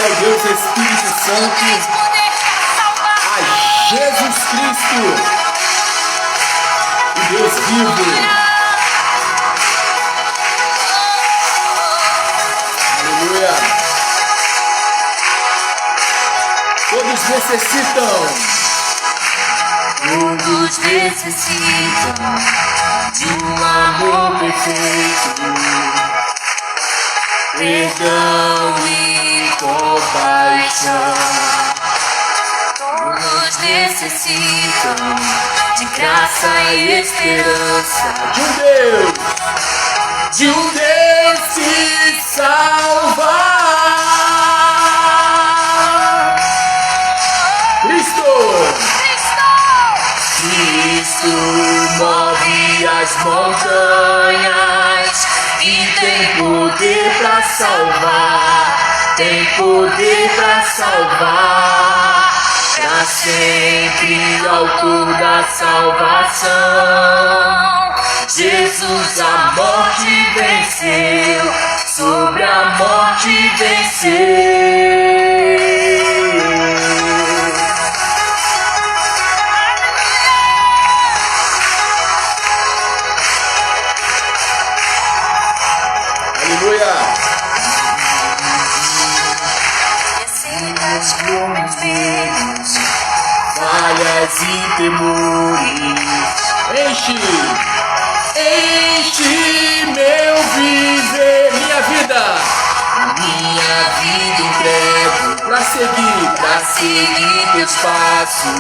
Glória ao Deus Espírito Santo, a Jesus Cristo, o Deus vivo. Aleluia. Todos necessitam. Todos necessitam de um amor perfeito, perdão e compaixão. Todos necessitam de graça e esperança, De um Deus que salva. Cristo move as montanhas e tem poder pra salvar, tem poder pra salvar, pra sempre autor da salvação. Jesus a morte venceu, sobre a morte venceu. Aleluia. Descidas lumes verdes, Falhas e temores, enche meu viver, minha vida entrego pra seguir teus passos.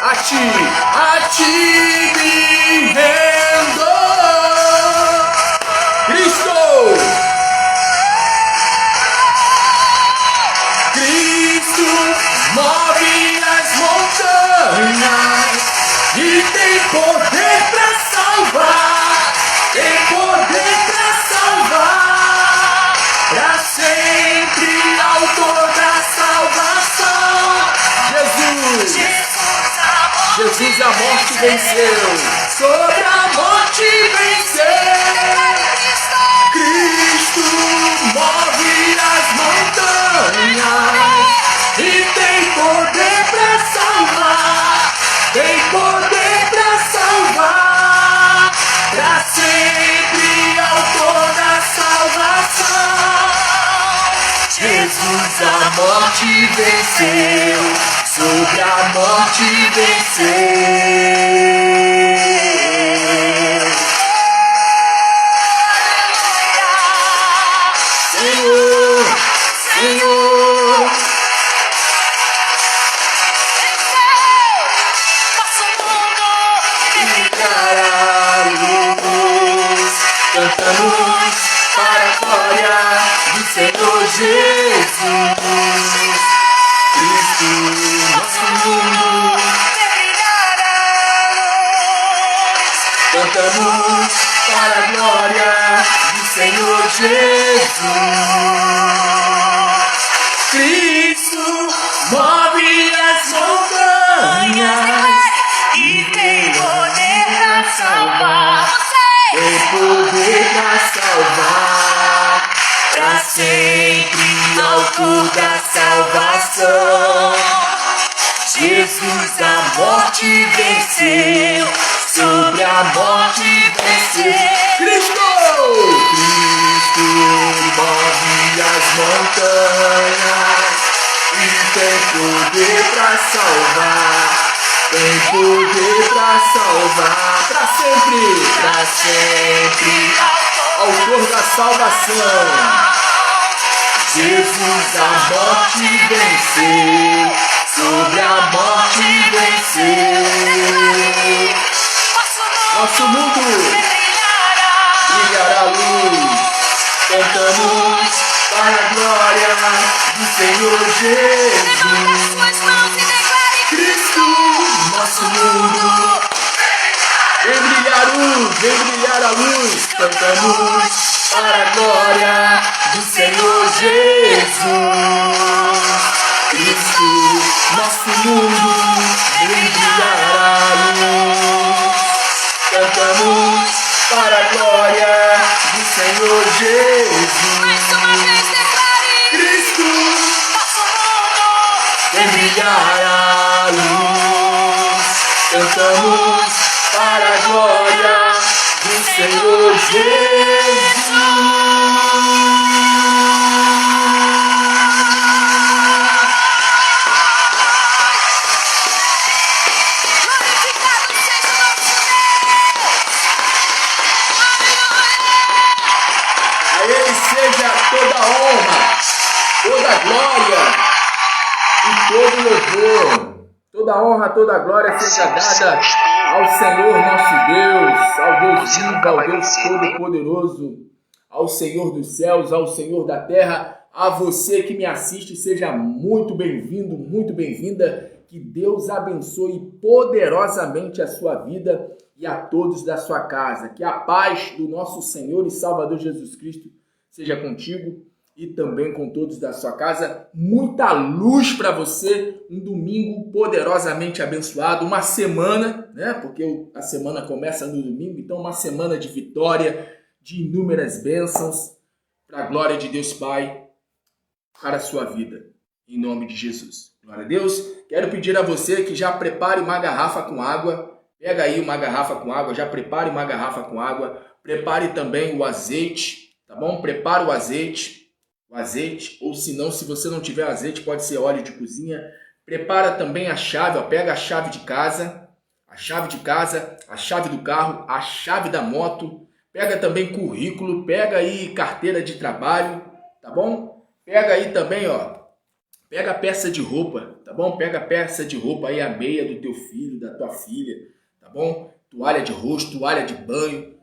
a ti me rendo. Cristo move as montanhas e tem poder pra salvar, tem poder pra salvar, pra sempre autor da salvação. Jesus a morte venceu, sobre a morte venceu. Cristo move as montanhas e tem poder pra salvar, tem poder pra salvar, pra sempre autor da salvação. Jesus a morte venceu, sobre a morte venceu. Senhor, brilhará a luz, cantamos para a glória do Senhor Jesus. Cristo, nosso mundo, cantamos para a glória do Senhor Jesus. Cristo move as montanhas E tem poder pra salvar, tem poder pra salvar, pra sempre autor da salvação. Jesus a morte venceu, sobre a morte venceu. Cristo move as montanhas e tem poder pra salvar, tem poder pra salvar, pra sempre, autor da salvação. Jesus a morte venceu, sobre a morte venceu. Nosso mundo brilhará a luz, cantamos para a glória do Senhor Jesus. Cristo, nosso mundo, vem brilhar a luz, cantamos para a glória do Senhor Jesus. Cristo, nosso mundo, vem brilhar a luz, cantamos para a glória do Senhor Jesus. mais uma vez declare: Cristo, Glorificado seja o nosso Deus. A Ele seja toda a honra, toda a glória e todo louvor. Toda a honra, toda a glória seja dada ao Senhor nosso Deus, ao Deus vivo, ao Deus Todo-Poderoso, ao Senhor dos céus, ao Senhor da terra. A você que me assiste, seja muito bem-vindo, muito bem-vinda. Que Deus abençoe poderosamente a sua vida e a todos da sua casa. Que a paz do nosso Senhor e Salvador Jesus Cristo seja contigo e também com todos da sua casa. Muita luz para você, um domingo poderosamente abençoado, uma semana, né? Porque a semana começa no domingo, então uma semana de vitória, de inúmeras bênçãos, para a glória de Deus Pai, para a sua vida, em nome de Jesus. Glória a Deus. Quero pedir a você que já prepare uma garrafa com água. Pega aí uma garrafa com água, já prepare uma garrafa com água. Prepare também o azeite, tá bom? Prepare o azeite, ou se não, se você não tiver azeite, pode ser óleo de cozinha. Prepara também a chave, ó, pega a chave de casa, a chave do carro, a chave da moto. Pega também currículo, pega aí carteira de trabalho, tá bom? Pega aí também, ó, pega a peça de roupa, tá bom? Pega a peça de roupa aí, a meia do teu filho, da tua filha, tá bom? Toalha de rosto, toalha de banho.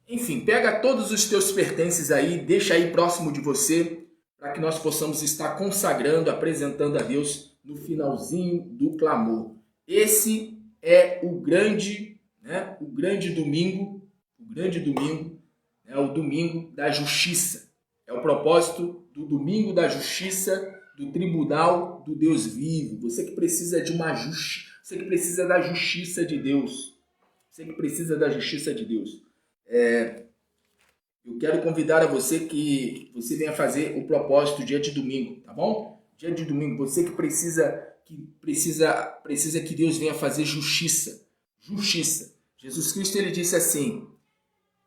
Enfim, pega todos os teus pertences aí, deixa aí próximo de você, para que nós possamos estar consagrando, apresentando a Deus no finalzinho do clamor. Esse é o grande domingo, o domingo da justiça. É o propósito do domingo da justiça, do tribunal do Deus vivo. Você que precisa de uma justiça, você que precisa da justiça de Deus. Eu quero convidar a você que você venha fazer o propósito dia de domingo, tá bom? Dia de domingo, você que precisa que Deus venha fazer justiça. Jesus Cristo, ele disse assim: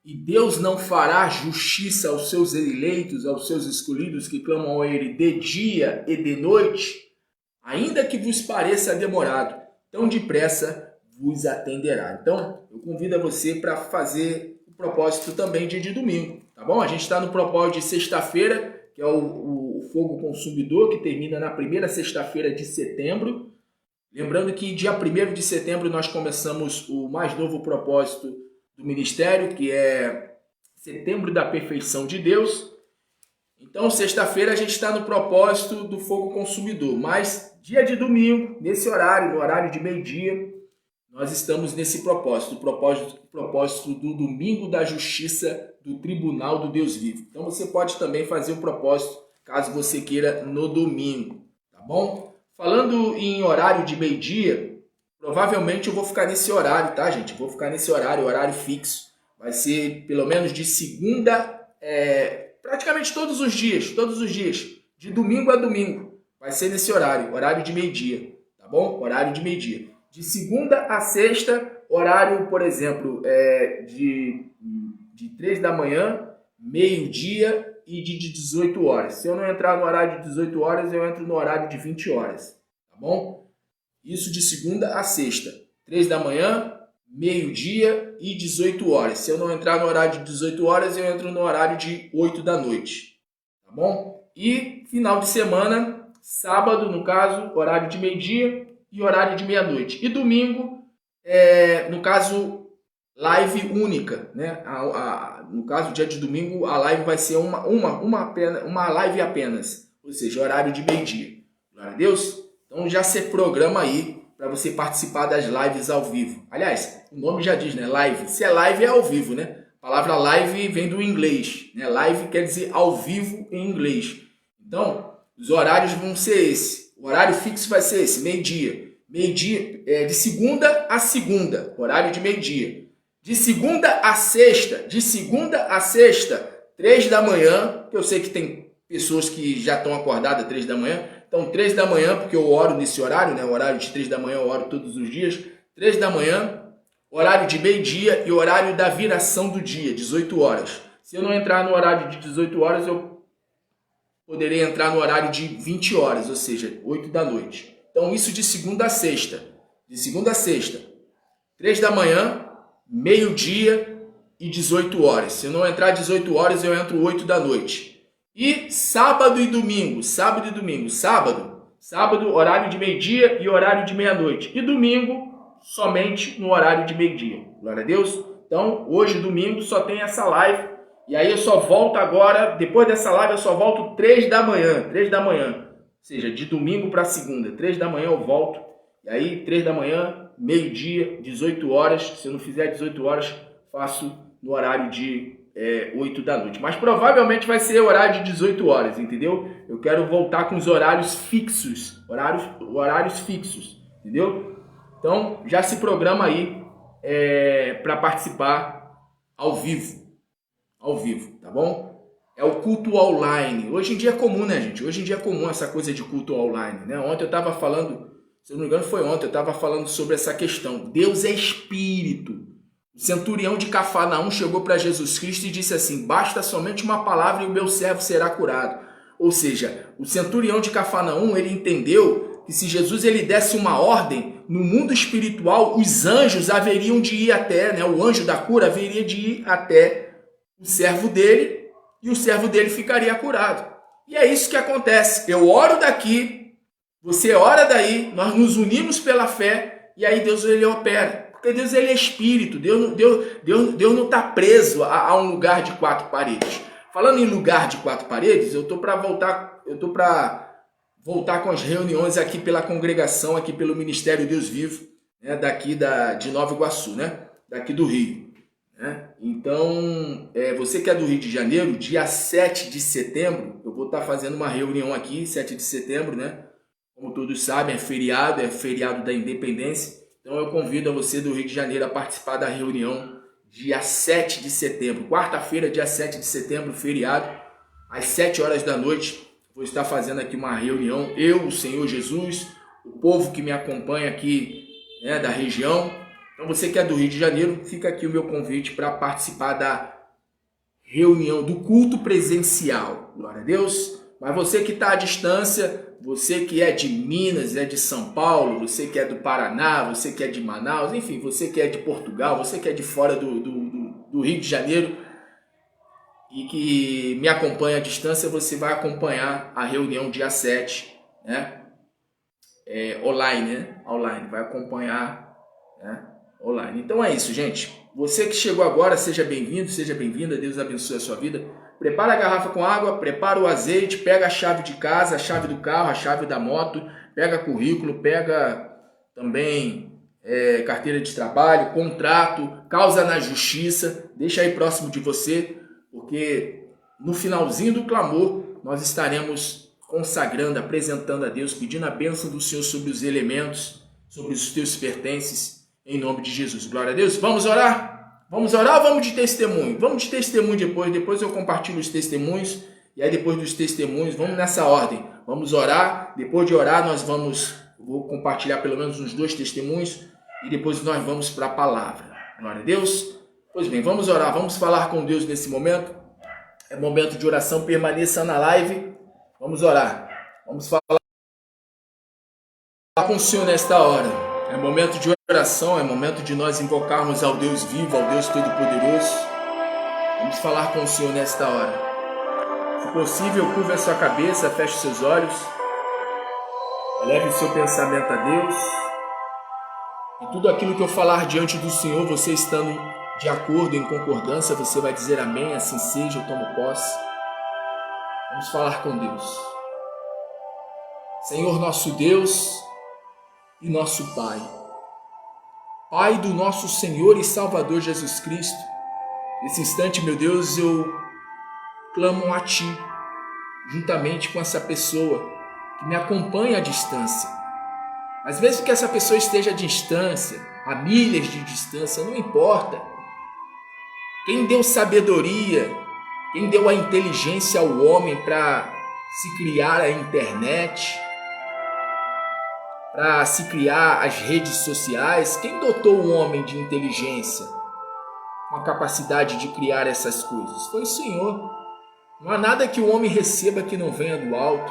e Deus não fará justiça aos seus eleitos, aos seus escolhidos que clamam a ele de dia e de noite, ainda que vos pareça demorado, tão depressa vos atenderá. Então, eu convido a você para fazer o propósito também dia de domingo, tá bom? A gente está no propósito de sexta-feira, que é o fogo consumidor, que termina na primeira sexta-feira de setembro. Lembrando que dia 1º de setembro nós começamos o mais novo propósito do ministério, que é Setembro da Perfeição de Deus. Então, sexta-feira a gente está no propósito do fogo consumidor, mas dia de domingo, nesse horário, no horário de meio-dia, nós estamos nesse propósito, propósito do domingo da justiça do tribunal do Deus vivo. Então, você pode também fazer o propósito, caso você queira, no domingo, tá bom? Falando em horário de meio-dia, provavelmente eu vou ficar nesse horário, tá, gente? Vou ficar nesse horário fixo. Vai ser pelo menos de segunda, praticamente todos os dias, de domingo a domingo. Vai ser nesse horário de meio-dia, tá bom? Horário de meio-dia. De segunda a sexta, horário, por exemplo, de 3 da manhã, meio-dia e de 18 horas. Se eu não entrar no horário de 18 horas, eu entro no horário de 20 horas, tá bom? Isso de segunda a sexta, 3 da manhã, meio-dia e 18 horas. Se eu não entrar no horário de 18 horas, eu entro no horário de 8 da noite, tá bom? E final de semana, sábado, no caso, horário de meio-dia e horário de meia-noite. E domingo, no caso, live única, né? No caso, dia de domingo, a live vai ser uma live apenas, ou seja, horário de meio-dia. Glória a Deus. Então já se programa aí para você participar das lives ao vivo. Aliás, o nome já diz, né? Live. Se é live, é ao vivo, né? A palavra live vem do inglês, né? Live quer dizer ao vivo em inglês. Então, os horários vão ser esse. O horário fixo vai ser esse, meio-dia. Meio-dia, de segunda a segunda, horário de meio-dia. De segunda a sexta, 3 da manhã, que eu sei que tem pessoas que já estão acordadas 3 da manhã. Então, 3 da manhã, porque eu oro nesse horário, né? O horário de 3 da manhã eu oro todos os dias. 3 da manhã horário de meio-dia e horário da viração do dia, 18 horas. Se eu não entrar no horário de 18 horas, eu poderei entrar no horário de 20 horas, ou seja, 8 da noite. Então isso de segunda a sexta. De segunda a sexta. 3 da manhã, meio-dia e 18 horas. Se eu não entrar 18 horas, eu entro 8 da noite. E sábado e domingo. Sábado, horário de meio-dia e horário de meia-noite. E domingo, somente no horário de meio-dia. Glória a Deus. Então, hoje, domingo, só tem essa live. E aí eu só volto agora, depois dessa live, eu só volto 3 da manhã. 3 da manhã. Ou seja, de domingo para segunda. 3 da manhã eu volto. E aí, 3 da manhã, meio-dia, 18 horas. Se eu não fizer 18 horas, faço no horário de 8 da noite. Mas provavelmente vai ser horário de 18 horas, entendeu? Eu quero voltar com os horários fixos. Horários fixos, entendeu? Então, já se programa aí para participar ao vivo. Ao vivo, tá bom? É o culto online. Hoje em dia é comum, né, gente? Hoje em dia é comum essa coisa de culto online, né? Ontem eu estava falando, se eu não me engano foi ontem, eu estava falando sobre essa questão. Deus é espírito. O centurião de Cafarnaum chegou para Jesus Cristo e disse assim: basta somente uma palavra e o meu servo será curado. Ou seja, o centurião de Cafarnaum, ele entendeu que se Jesus ele desse uma ordem, no mundo espiritual, os anjos haveriam de ir até, né? O anjo da cura haveria de ir até o servo dele e o servo dele ficaria curado. E é isso que acontece. Eu oro daqui, você ora daí, nós nos unimos pela fé e aí Deus ele opera. Porque Deus ele é espírito, Deus não está preso a um lugar de 4 paredes. Falando em lugar de 4 paredes, eu estou para voltar com as reuniões aqui pela congregação, aqui pelo Ministério Deus Vivo, né, daqui de Nova Iguaçu, né, daqui do Rio. Né? Então, você que é do Rio de Janeiro, dia 7 de setembro, eu vou estar fazendo uma reunião aqui, 7 de setembro, né? Como todos sabem, é feriado da Independência. Então eu convido a você do Rio de Janeiro a participar da reunião dia 7 de setembro. Quarta-feira, dia 7 de setembro, feriado, às 7 horas da noite. Vou estar fazendo aqui uma reunião, eu, o Senhor Jesus, o povo que me acompanha aqui, né, da região. Então você que é do Rio de Janeiro, fica aqui o meu convite para participar da reunião, do culto presencial. Glória a Deus. Mas você que está à distância, você que é de Minas, é de São Paulo, você que é do Paraná, você que é de Manaus, enfim, você que é de Portugal, você que é de fora do Rio de Janeiro e que me acompanha à distância, você vai acompanhar a reunião dia 7, né? Online, né? Online, vai acompanhar, né? Online. Então é isso, gente. Você que chegou agora, seja bem-vindo, seja bem-vinda, Deus abençoe a sua vida. Prepara a garrafa com água, prepara o azeite, pega a chave de casa, a chave do carro, a chave da moto, pega currículo, pega também carteira de trabalho, contrato, causa na justiça, deixa aí próximo de você, porque no finalzinho do clamor nós estaremos consagrando, apresentando a Deus, pedindo a bênção do Senhor sobre os elementos, sobre os teus pertences, em nome de Jesus. Glória a Deus. Vamos orar? Vamos orar ou vamos de testemunho? Vamos de testemunho depois eu compartilho os testemunhos, e aí depois dos testemunhos, vamos nessa ordem. Vamos orar, depois de orar vou compartilhar pelo menos uns 2 testemunhos, e depois nós vamos para a palavra. Glória a Deus. Pois bem, vamos orar, vamos falar com Deus nesse momento. É momento de oração, permaneça na live. Vamos orar. Vamos falar com o Senhor nesta hora. É momento de oração, é momento de nós invocarmos ao Deus vivo, ao Deus Todo-Poderoso. Vamos falar com o Senhor nesta hora. Se possível, curva a sua cabeça, feche os seus olhos. Eleve o seu pensamento a Deus. E tudo aquilo que eu falar diante do Senhor, você estando de acordo, em concordância, você vai dizer amém, assim seja, eu tomo posse. Vamos falar com Deus. Senhor nosso Deus e nosso Pai, Pai do nosso Senhor e Salvador Jesus Cristo, nesse instante, meu Deus, eu clamo a Ti, juntamente com essa pessoa que me acompanha à distância. Mas mesmo que essa pessoa esteja à distância, a milhas de distância, não importa. Quem deu sabedoria, quem deu a inteligência ao homem para se criar a internet, para se criar as redes sociais? Quem dotou o homem de inteligência, com a capacidade de criar essas coisas? Foi o Senhor. Não há nada que o homem receba que não venha do alto.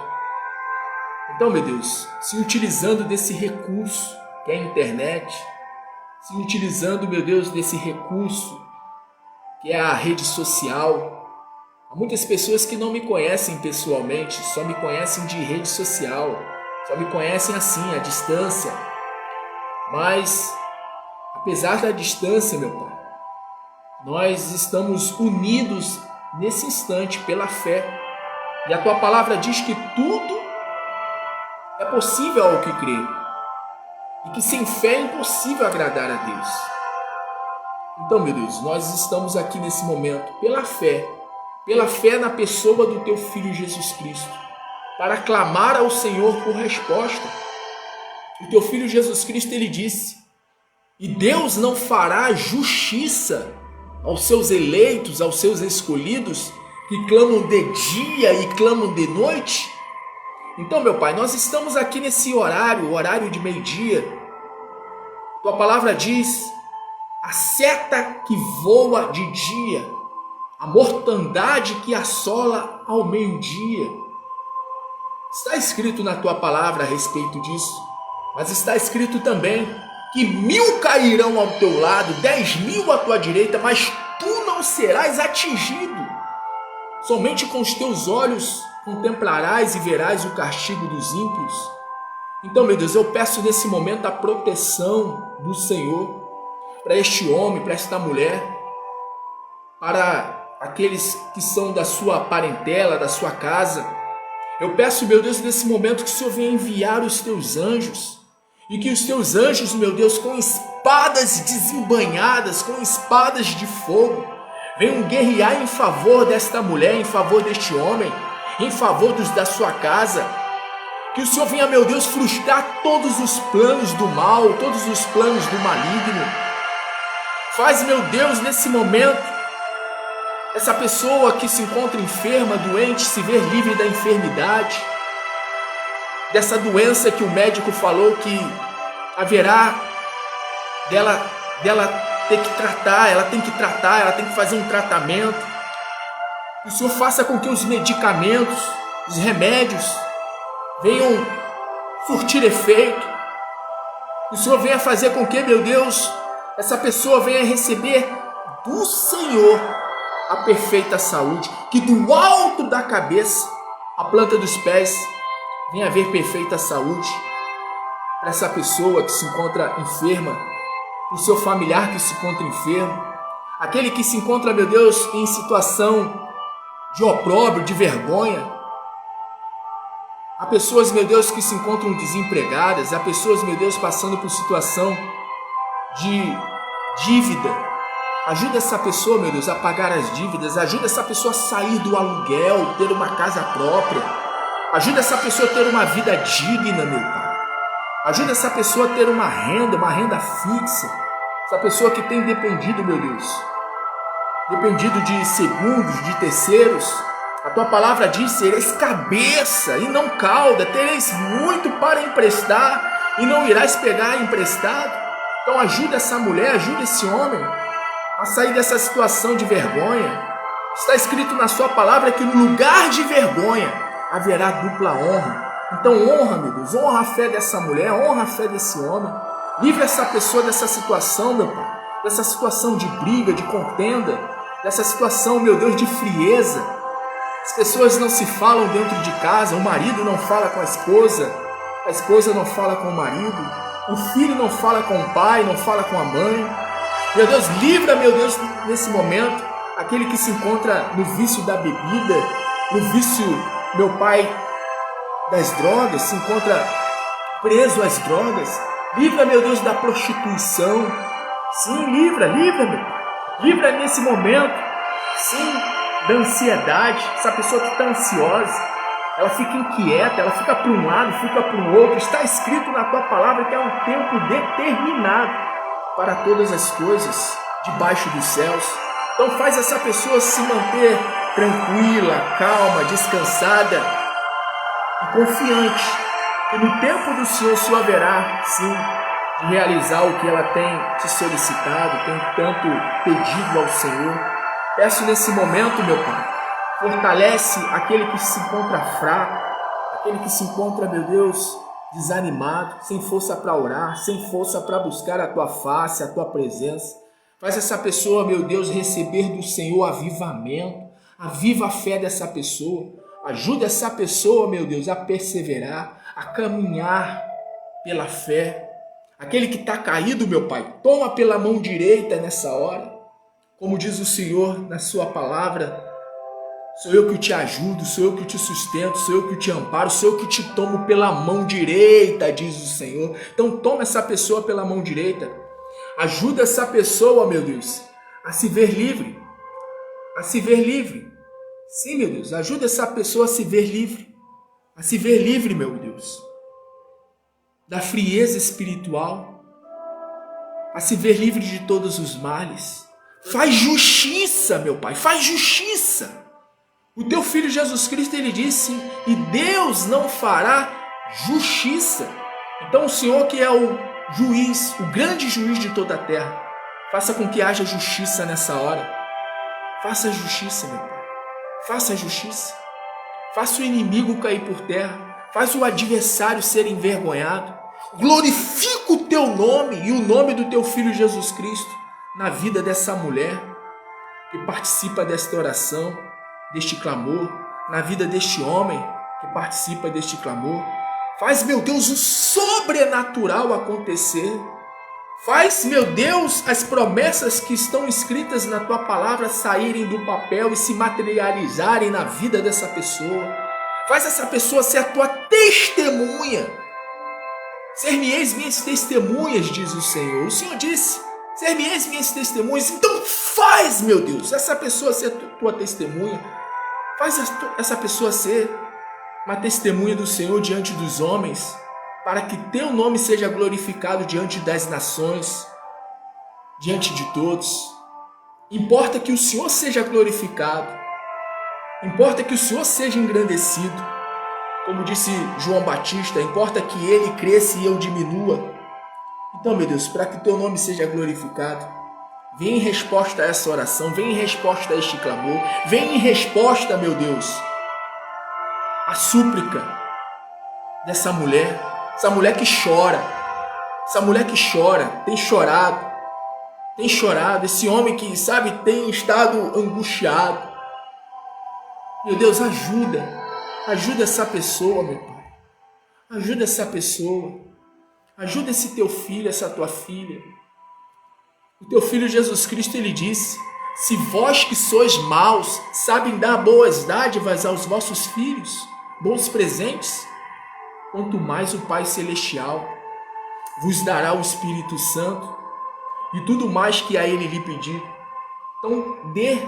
Então, meu Deus, se utilizando desse recurso que é a internet, se utilizando, meu Deus, desse recurso que é a rede social. Há muitas pessoas que não me conhecem pessoalmente, só me conhecem de rede social, só me conhecem assim, à distância. Mas, apesar da distância, meu Pai, nós estamos unidos nesse instante pela fé. E a Tua palavra diz que tudo é possível ao que crê. E que sem fé é impossível agradar a Deus. Então, meu Deus, nós estamos aqui nesse momento pela fé na pessoa do Teu Filho Jesus Cristo, para clamar ao Senhor por resposta. O Teu Filho Jesus Cristo, Ele disse: e Deus não fará justiça aos seus eleitos, aos seus escolhidos, que clamam de dia e clamam de noite? Então, meu Pai, nós estamos aqui nesse horário, o horário de meio-dia. Tua palavra diz: a seta que voa de dia, a mortandade que assola ao meio-dia. Está escrito na Tua palavra a respeito disso, mas está escrito também que 1000 cairão ao teu lado, 10.000 à tua direita, mas tu não serás atingido. Somente com os teus olhos contemplarás e verás o castigo dos ímpios. Então, meu Deus, eu peço nesse momento a proteção do Senhor para este homem, para esta mulher, para aqueles que são da sua parentela, da sua casa. Eu peço, meu Deus, nesse momento que o Senhor venha enviar os teus anjos, e que os teus anjos, meu Deus, com espadas desembanhadas, com espadas de fogo, venham guerrear em favor desta mulher, em favor deste homem, em favor da sua casa. Que o Senhor venha, meu Deus, frustrar todos os planos do mal, todos os planos do maligno. Faz, meu Deus, nesse momento, essa pessoa que se encontra enferma, doente, se ver livre da enfermidade, dessa doença que o médico falou que haverá dela ter que tratar, ela tem que fazer um tratamento. Que o Senhor faça com que os medicamentos, os remédios, venham surtir efeito. Que o Senhor venha fazer com que, meu Deus, essa pessoa venha receber do Senhor a perfeita saúde. Que do alto da cabeça, a planta dos pés, venha haver perfeita saúde para essa pessoa que se encontra enferma, para o seu familiar que se encontra enfermo, aquele que se encontra, meu Deus, em situação de opróbrio, de vergonha. Há pessoas, meu Deus, que se encontram desempregadas, há pessoas, meu Deus, passando por situação de dívida. Ajuda essa pessoa, meu Deus, a pagar as dívidas, ajuda essa pessoa a sair do aluguel, ter uma casa própria. Ajuda essa pessoa a ter uma vida digna, meu Pai. Ajuda essa pessoa a ter uma renda fixa. Essa pessoa que tem dependido, meu Deus, dependido de segundos, de terceiros. A Tua palavra diz: sereis cabeça e não cauda, tereis muito para emprestar e não irás pegar emprestado. Então ajuda essa mulher, ajuda esse homem a sair dessa situação de vergonha. Está escrito na Sua palavra que no lugar de vergonha haverá dupla honra. Então honra, meu Deus, honra a fé dessa mulher, honra a fé desse homem. Livre essa pessoa dessa situação, meu Pai, dessa situação de briga, de contenda, dessa situação, meu Deus, de frieza. As pessoas não se falam dentro de casa, o marido não fala com a esposa não fala com o marido, o filho não fala com o pai, não fala com a mãe. Meu Deus, livra, meu Deus, nesse momento, aquele que se encontra no vício da bebida, no vício, meu Pai, das drogas, se encontra preso às drogas. Livra, meu Deus, da prostituição. Sim, livra, meu Pai. Livra nesse momento, sim, da ansiedade. Essa pessoa que está ansiosa, ela fica inquieta, ela fica para um lado, fica para o outro. Está escrito na Tua palavra que é um tempo determinado para todas as coisas debaixo dos céus. Então faz essa pessoa se manter tranquila, calma, descansada e confiante que no tempo do Senhor, o Senhor haverá, sim, de realizar o que ela tem te solicitado, tem tanto pedido ao Senhor. Peço nesse momento, meu Pai, fortalece aquele que se encontra fraco, aquele que se encontra, meu Deus, desanimado, sem força para orar, sem força para buscar a Tua face, a Tua presença. Faz essa pessoa, meu Deus, receber do Senhor avivamento. Aviva a fé dessa pessoa. Ajuda essa pessoa, meu Deus, a perseverar, a caminhar pela fé. Aquele que está caído, meu Pai, toma pela mão direita nessa hora. Como diz o Senhor na sua palavra, sou eu que te ajudo, sou eu que te sustento, sou eu que te amparo, sou eu que te tomo pela mão direita, diz o Senhor. Então toma essa pessoa pela mão direita. Ajuda essa pessoa, meu Deus, a se ver livre. A se ver livre. Sim, meu Deus, ajuda essa pessoa a se ver livre. A se ver livre, meu Deus, da frieza espiritual, a se ver livre de todos os males. Faz justiça, meu Pai, faz justiça. O teu Filho Jesus Cristo, ele disse, e Deus não fará justiça. Então o Senhor, que é o juiz, o grande juiz de toda a terra, faça com que haja justiça nessa hora. Faça justiça, meu Pai, faça justiça. Faça o inimigo cair por terra, faz o adversário ser envergonhado. Glorifica o teu nome e o nome do teu Filho Jesus Cristo na vida dessa mulher que participa desta oração, deste clamor, na vida deste homem que participa deste clamor. Faz, meu Deus, o sobrenatural acontecer. Faz, meu Deus, as promessas que estão escritas na tua palavra saírem do papel e se materializarem na vida dessa pessoa. Faz essa pessoa ser a tua testemunha. Ser-me-eis minhas testemunhas, diz o Senhor. O Senhor disse, ser-me-eis minhas testemunhas. Então faz, meu Deus, essa pessoa ser a tua testemunha. Faz essa pessoa ser uma testemunha do Senhor diante dos homens, para que teu nome seja glorificado diante das nações, diante de todos. Importa que o Senhor seja glorificado. Importa que o Senhor seja engrandecido. Como disse João Batista, importa que ele cresça e eu diminua. Então, meu Deus, para que teu nome seja glorificado, vem em resposta a essa oração, vem em resposta a este clamor, vem em resposta, meu Deus, a súplica dessa mulher, essa mulher que chora, tem chorado, esse homem que, sabe, tem estado angustiado. Meu Deus, ajuda essa pessoa, meu Pai, ajuda essa pessoa, ajuda esse teu filho, essa tua filha. O teu Filho Jesus Cristo, ele disse, se vós que sois maus, sabem dar boas dádivas aos vossos filhos, bons presentes, quanto mais o Pai Celestial vos dará o Espírito Santo e tudo mais que a ele lhe pedir. Então dê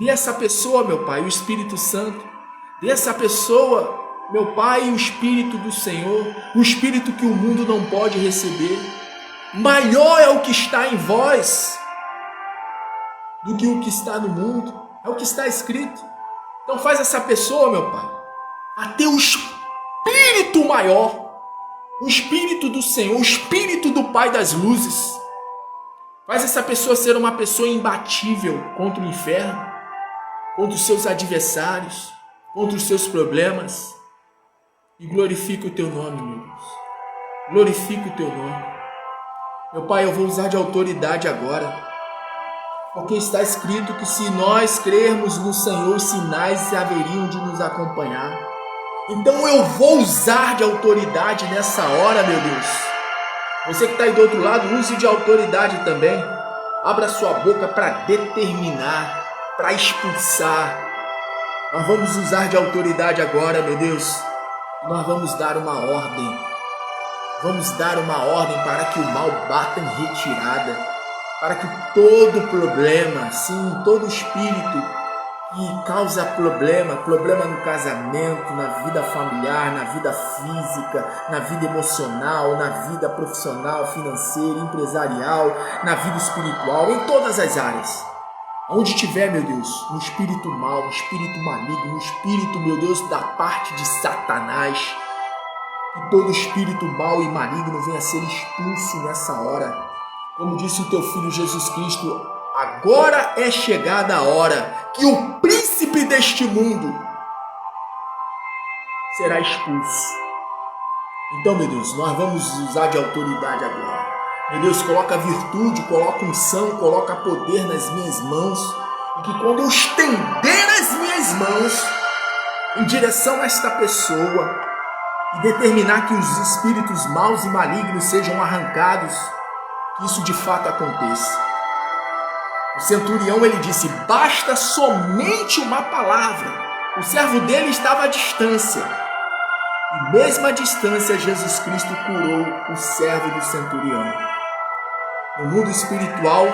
essa pessoa, meu Pai, o Espírito Santo. Dê essa pessoa, meu Pai, o Espírito do Senhor, o Espírito que o mundo não pode receber. Maior é o que está em vós do que o que está no mundo. É o que está escrito. Então faz essa pessoa, meu Pai, a ter o Espírito maior, o Espírito do Senhor, o Espírito do Pai das luzes. Faz essa pessoa ser uma pessoa imbatível contra o inferno, contra os seus adversários, contra os seus problemas. E glorifica o teu nome, meu Deus. Glorifica o teu nome. Meu Pai, eu vou usar de autoridade agora, porque está escrito que se nós crermos no Senhor, os sinais haveriam de nos acompanhar. Então eu vou usar de autoridade nessa hora, meu Deus. Você que está aí do outro lado, use de autoridade também. Abra sua boca para determinar, para expulsar. Nós vamos usar de autoridade agora, meu Deus. Nós vamos dar uma ordem. Vamos dar uma ordem para que o mal bata em retirada, para que todo problema, sim, todo espírito que causa problema no casamento, na vida familiar, na vida física, na vida emocional, na vida profissional, financeira, empresarial, na vida espiritual, em todas as áreas. Onde tiver, meu Deus, um espírito mau, um espírito maligno, um espírito, meu Deus, da parte de Satanás, Que todo espírito mau e maligno venha a ser expulso nessa hora. Como disse o teu Filho Jesus Cristo, agora é chegada a hora que o príncipe deste mundo será expulso. Então, meu Deus, nós vamos usar de autoridade agora. Meu Deus, coloca virtude, coloca unção, coloca poder nas minhas mãos. E que quando eu estender as minhas mãos em direção a esta pessoa e determinar que os espíritos maus e malignos sejam arrancados, que isso de fato aconteça. O centurião, ele disse, basta somente uma palavra. O servo dele estava à distância. E mesmo à distância, Jesus Cristo curou o servo do centurião. No mundo espiritual,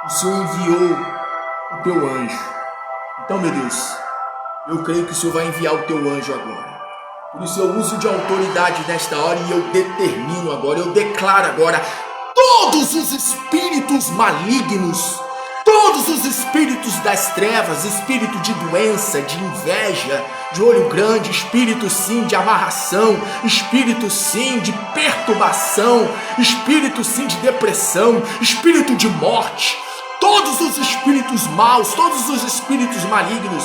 o Senhor enviou o teu anjo. Então, meu Deus, eu creio que o Senhor vai enviar o teu anjo agora. Por isso eu uso de autoridade nesta hora e eu determino agora, eu declaro agora, todos os espíritos malignos, todos os espíritos das trevas, espírito de doença, de inveja, de olho grande, espírito sim de amarração, espírito sim de perturbação, espírito sim de depressão, espírito de morte, todos os espíritos maus, todos os espíritos malignos,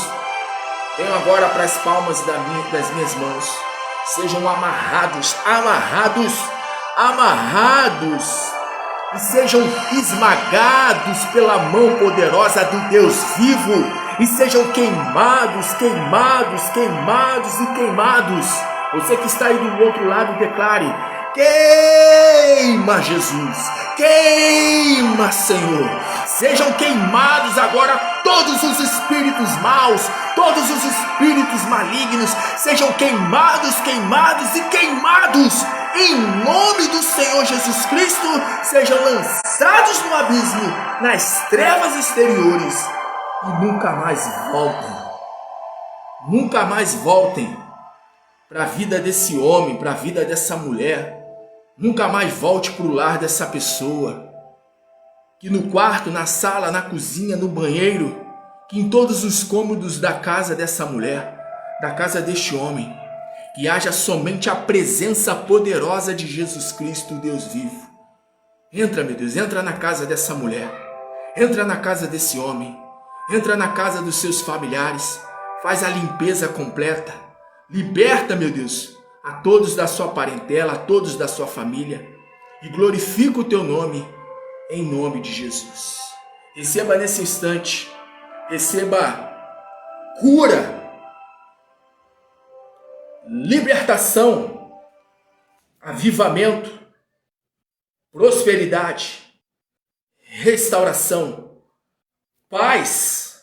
venham agora para as palmas das minhas mãos, sejam amarrados, e sejam esmagados pela mão poderosa do Deus vivo, e sejam queimados. Você que está aí do outro lado, declare, queima Jesus, queima Senhor, sejam queimados agora todos os espíritos maus, todos os espíritos malignos, sejam queimados, em nome do Senhor Jesus Cristo, sejam lançados no abismo, nas trevas exteriores, e nunca mais voltem para a vida desse homem, para a vida dessa mulher, nunca mais volte para o lar dessa pessoa, que no quarto, na sala, na cozinha, no banheiro, que em todos os cômodos da casa dessa mulher, da casa deste homem, que haja somente a presença poderosa de Jesus Cristo, Deus vivo. Entra, meu Deus, entra na casa dessa mulher, entra na casa desse homem, entra na casa dos seus familiares, faz a limpeza completa, liberta, meu Deus, a todos da sua parentela, a todos da sua família, e glorifica o teu nome, em nome de Jesus. Receba nesse instante, receba cura, libertação, avivamento, prosperidade, restauração, paz,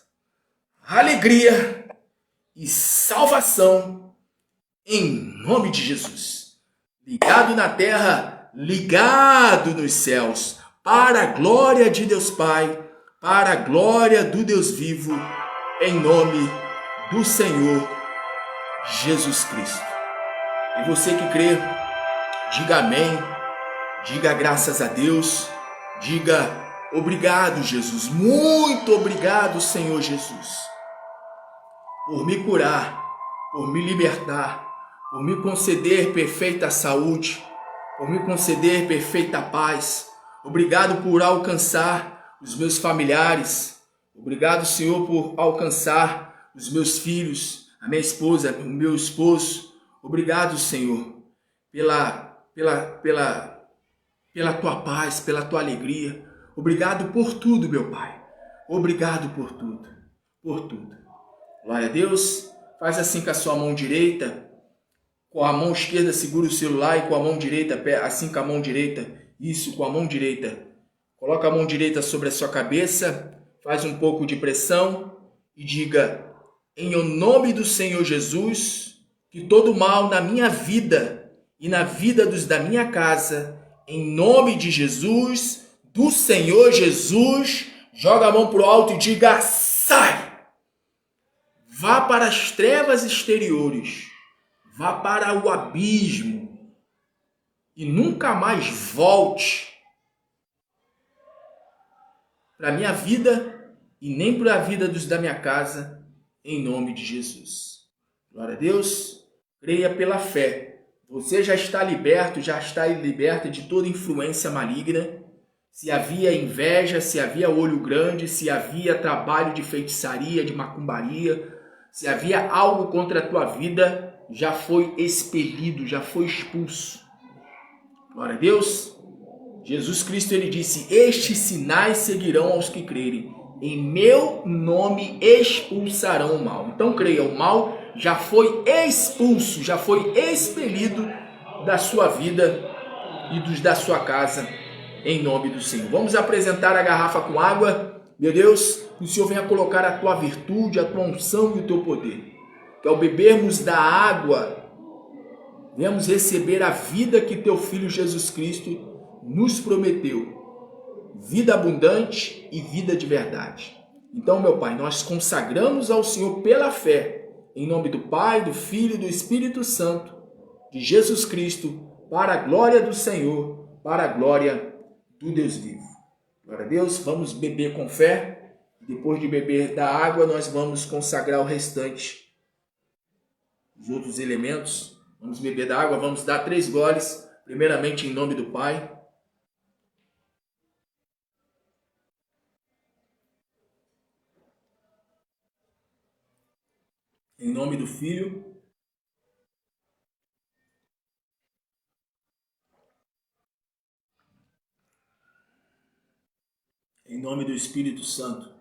alegria e salvação em nome de Jesus. Ligado na terra, ligado nos céus, para a glória de Deus Pai, para a glória do Deus vivo, em nome do Senhor Jesus Cristo. E você que crê, diga amém, diga graças a Deus, diga obrigado, Jesus, muito obrigado, Senhor Jesus, por me curar, por me libertar, por me conceder perfeita saúde, por me conceder perfeita paz. Obrigado por alcançar os meus familiares. Obrigado, Senhor, por alcançar os meus filhos, a minha esposa, o meu esposo. Obrigado, Senhor, pela tua paz, pela tua alegria. Obrigado por tudo, meu Pai. Obrigado por tudo, por tudo. Glória a Deus. Faz assim com a sua mão direita. Com a mão esquerda segura o celular e com a mão direita, assim com a mão direita. Isso, com a mão direita. Coloca a mão direita sobre a sua cabeça, faz um pouco de pressão e diga, em o nome do Senhor Jesus, que todo mal na minha vida e na vida dos da minha casa, em nome de Jesus, do Senhor Jesus, joga a mão para o alto e diga, sai! Vá para as trevas exteriores, vá para o abismo, e nunca mais volte para a minha vida e nem para a vida dos da minha casa, em nome de Jesus. Glória a Deus. Creia pela fé. Você já está liberto, já está liberta de toda influência maligna. Se havia inveja, se havia olho grande, se havia trabalho de feitiçaria, de macumbaria, se havia algo contra a tua vida, já foi expelido, já foi expulso. Glória a Deus. Jesus Cristo, ele disse: estes sinais seguirão aos que crerem. Em meu nome expulsarão o mal. Então creia, o mal já foi expulso, já foi expelido da sua vida e dos da sua casa, em nome do Senhor. Vamos apresentar a garrafa com água. Meu Deus, que o Senhor venha colocar a tua virtude, a tua unção e o teu poder. Que ao bebermos da água, venhamos receber a vida que teu Filho Jesus Cristo nos prometeu. Vida abundante e vida de verdade. Então, meu Pai, nós consagramos ao Senhor pela fé, em nome do Pai, do Filho e do Espírito Santo, de Jesus Cristo, para a glória do Senhor, para a glória do Deus vivo. Glória a Deus, vamos beber com fé. Depois de beber da água, nós vamos consagrar o restante, os outros elementos. Vamos beber da água, vamos dar 3 goles, primeiramente em nome do Pai, em nome do Filho, em nome do Espírito Santo.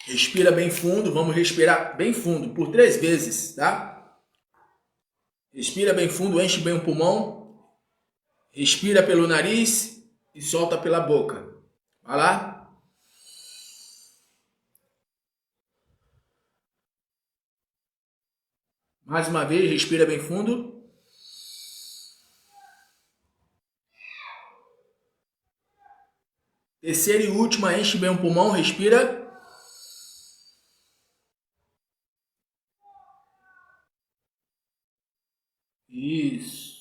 Respira bem fundo, vamos respirar bem fundo por 3 vezes, tá? Respira bem fundo, enche bem o pulmão, respira pelo nariz e solta pela boca. Vai lá. Mais uma vez, respira bem fundo. Terceira e última, enche bem o pulmão, respira. Isso.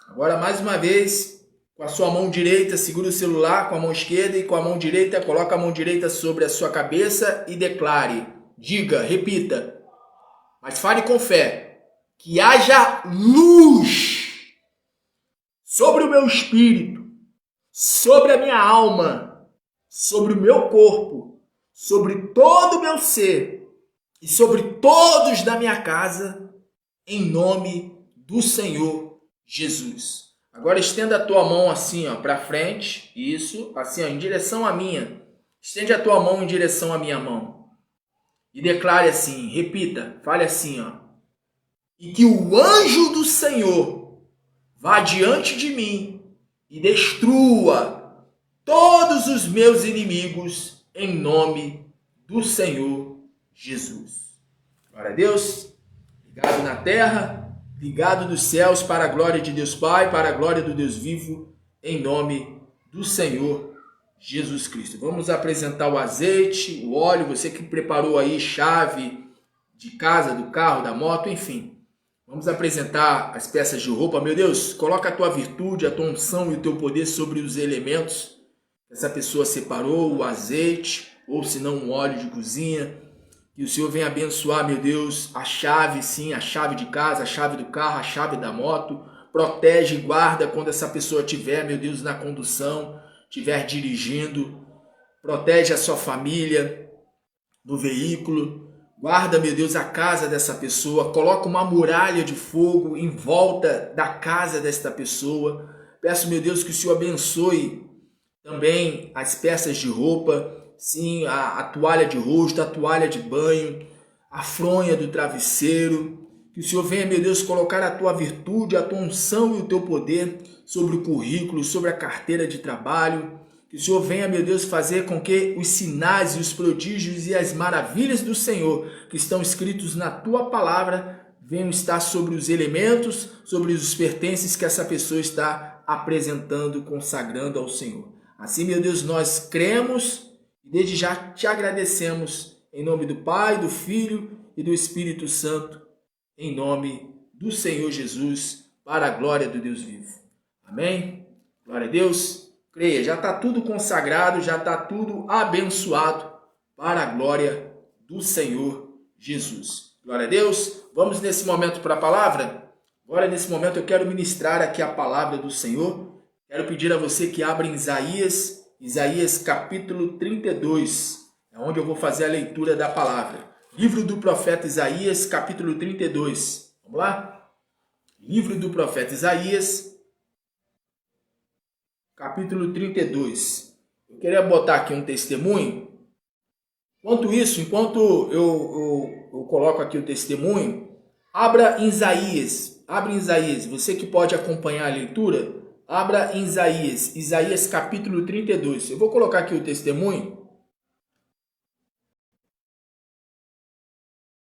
Agora, mais uma vez, com a sua mão direita, segura o celular com a mão esquerda e com a mão direita, coloca a mão direita sobre a sua cabeça e declare. Diga, repita, mas fale com fé, que haja luz sobre o meu espírito, sobre a minha alma, sobre o meu corpo, sobre todo o meu ser e sobre todos da minha casa, em nome do Senhor Jesus. Agora estenda a tua mão assim, ó, para frente, isso, assim, ó, em direção à minha. Estende a tua mão em direção à minha mão. E declare assim, repita, fale assim, ó. E que o anjo do Senhor vá diante de mim e destrua todos os meus inimigos em nome do Senhor Jesus. Glória a Deus. Ligado na terra, ligado nos céus, para a glória de Deus Pai, para a glória do Deus vivo, em nome do Senhor Jesus Cristo. Vamos apresentar o azeite, o óleo, você que preparou aí chave de casa, do carro, da moto, enfim. Vamos apresentar as peças de roupa. Meu Deus, coloca a tua virtude, a tua unção e o teu poder sobre os elementos que essa pessoa separou, o azeite, ou se não um óleo de cozinha. Que o Senhor venha abençoar, meu Deus, a chave, sim, a chave de casa, a chave do carro, a chave da moto. Protege e guarda quando essa pessoa estiver, meu Deus, na condução, estiver dirigindo. Protege a sua família no veículo. Guarda, meu Deus, a casa dessa pessoa. Coloca uma muralha de fogo em volta da casa desta pessoa. Peço, meu Deus, que o Senhor abençoe também as peças de roupa. Sim, a toalha de rosto, a toalha de banho, a fronha do travesseiro. Que o Senhor venha, meu Deus, colocar a tua virtude, a tua unção e o teu poder sobre o currículo, sobre a carteira de trabalho. Que o Senhor venha, meu Deus, fazer com que os sinais e os prodígios e as maravilhas do Senhor que estão escritos na tua palavra venham estar sobre os elementos, sobre os pertences que essa pessoa está apresentando, consagrando ao Senhor. Assim, meu Deus, nós cremos e desde já te agradecemos em nome do Pai, do Filho e do Espírito Santo, em nome do Senhor Jesus, para a glória do Deus vivo. Amém? Glória a Deus. Creia, já está tudo consagrado, já está tudo abençoado para a glória do Senhor Jesus. Glória a Deus. Vamos nesse momento para a palavra? Agora, nesse momento, eu quero ministrar aqui a palavra do Senhor. Quero pedir a você que abra em Isaías capítulo 32, é onde eu vou fazer a leitura da palavra. Livro do profeta Isaías, capítulo 32. Vamos lá? Livro do profeta Isaías, capítulo 32. Eu queria botar aqui um testemunho. Enquanto eu coloco aqui o testemunho, abra em Isaías. Você que pode acompanhar a leitura, abra em Isaías capítulo 32. Eu vou colocar aqui o testemunho.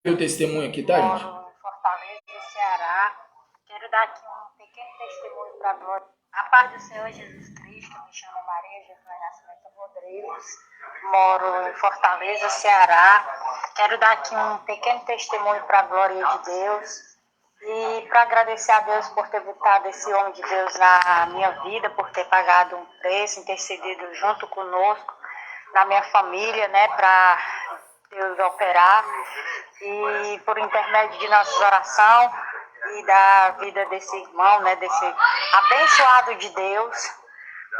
O testemunho aqui, tá, gente? Moro em Fortaleza, Ceará. Quero dar aqui um pequeno testemunho para glória. A paz do Senhor Jesus Cristo. Me chamo Maria José Nascimento Rodrigues. Moro em Fortaleza, Ceará. Quero dar aqui um pequeno testemunho para a glória de Deus. E para agradecer a Deus por ter botado esse homem de Deus na minha vida, por ter pagado um preço, intercedido junto conosco, na minha família, né, para Deus operar. E por intermédio de nossa oração e da vida desse irmão, né, desse abençoado de Deus,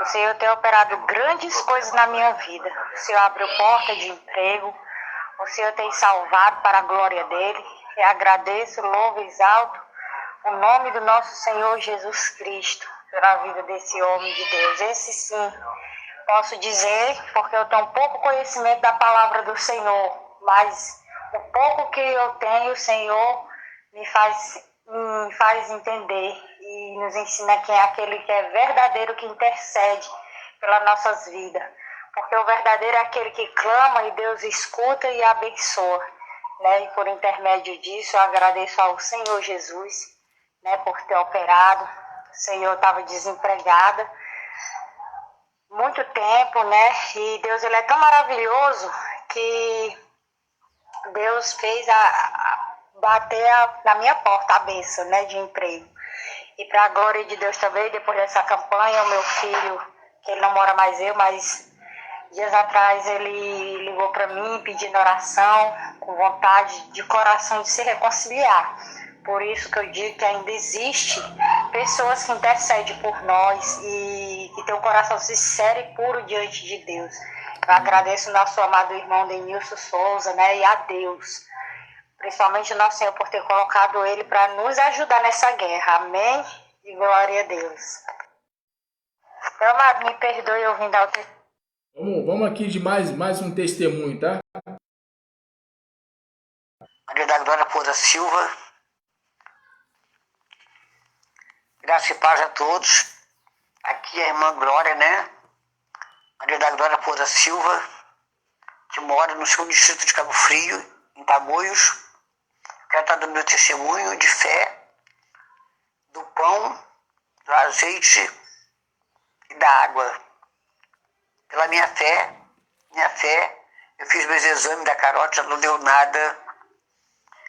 o Senhor tem operado grandes coisas na minha vida. O Senhor abriu porta de emprego, o Senhor tem salvado para a glória dele. Eu agradeço, louvo e exalto o nome do nosso Senhor Jesus Cristo pela vida desse homem de Deus. Esse sim, posso dizer, porque eu tenho pouco conhecimento da palavra do Senhor, mas o pouco que eu tenho, o Senhor me faz entender e nos ensina quem é aquele que é verdadeiro, que intercede pelas nossas vidas. Porque o verdadeiro é aquele que clama e Deus escuta e abençoa. Né? E por intermédio disso, eu agradeço ao Senhor Jesus, né, por ter operado. O Senhor estava desempregada muito tempo, né? E Deus, ele é tão maravilhoso que Deus fez bater na minha porta a bênção, né, de emprego. E para a glória de Deus também, depois dessa campanha, o meu filho, que ele não mora mais mas dias atrás ele ligou para mim pedindo oração, com vontade de coração de se reconciliar. Por isso que eu digo que ainda existe pessoas que intercedem por nós e que tem um coração sincero e puro diante de Deus. Eu agradeço o nosso amado irmão Denilson Souza, né, e a Deus, principalmente o nosso Senhor, por ter colocado ele para nos ajudar nessa guerra. Amém? E glória a Deus. Meu amado, me perdoe eu vim dar o testemunho. Vamos aqui de mais um testemunho, tá? Maria da Glória Pousa Silva. Graça e paz a todos. Aqui é a irmã Glória, né? Maria da Glória Pousa Silva, que mora no segundo distrito de Cabo Frio, em Tamoios. Quero estar dando meu testemunho de fé, do pão, do azeite e da água. Pela minha fé, eu fiz meus exames da carótida, não deu nada.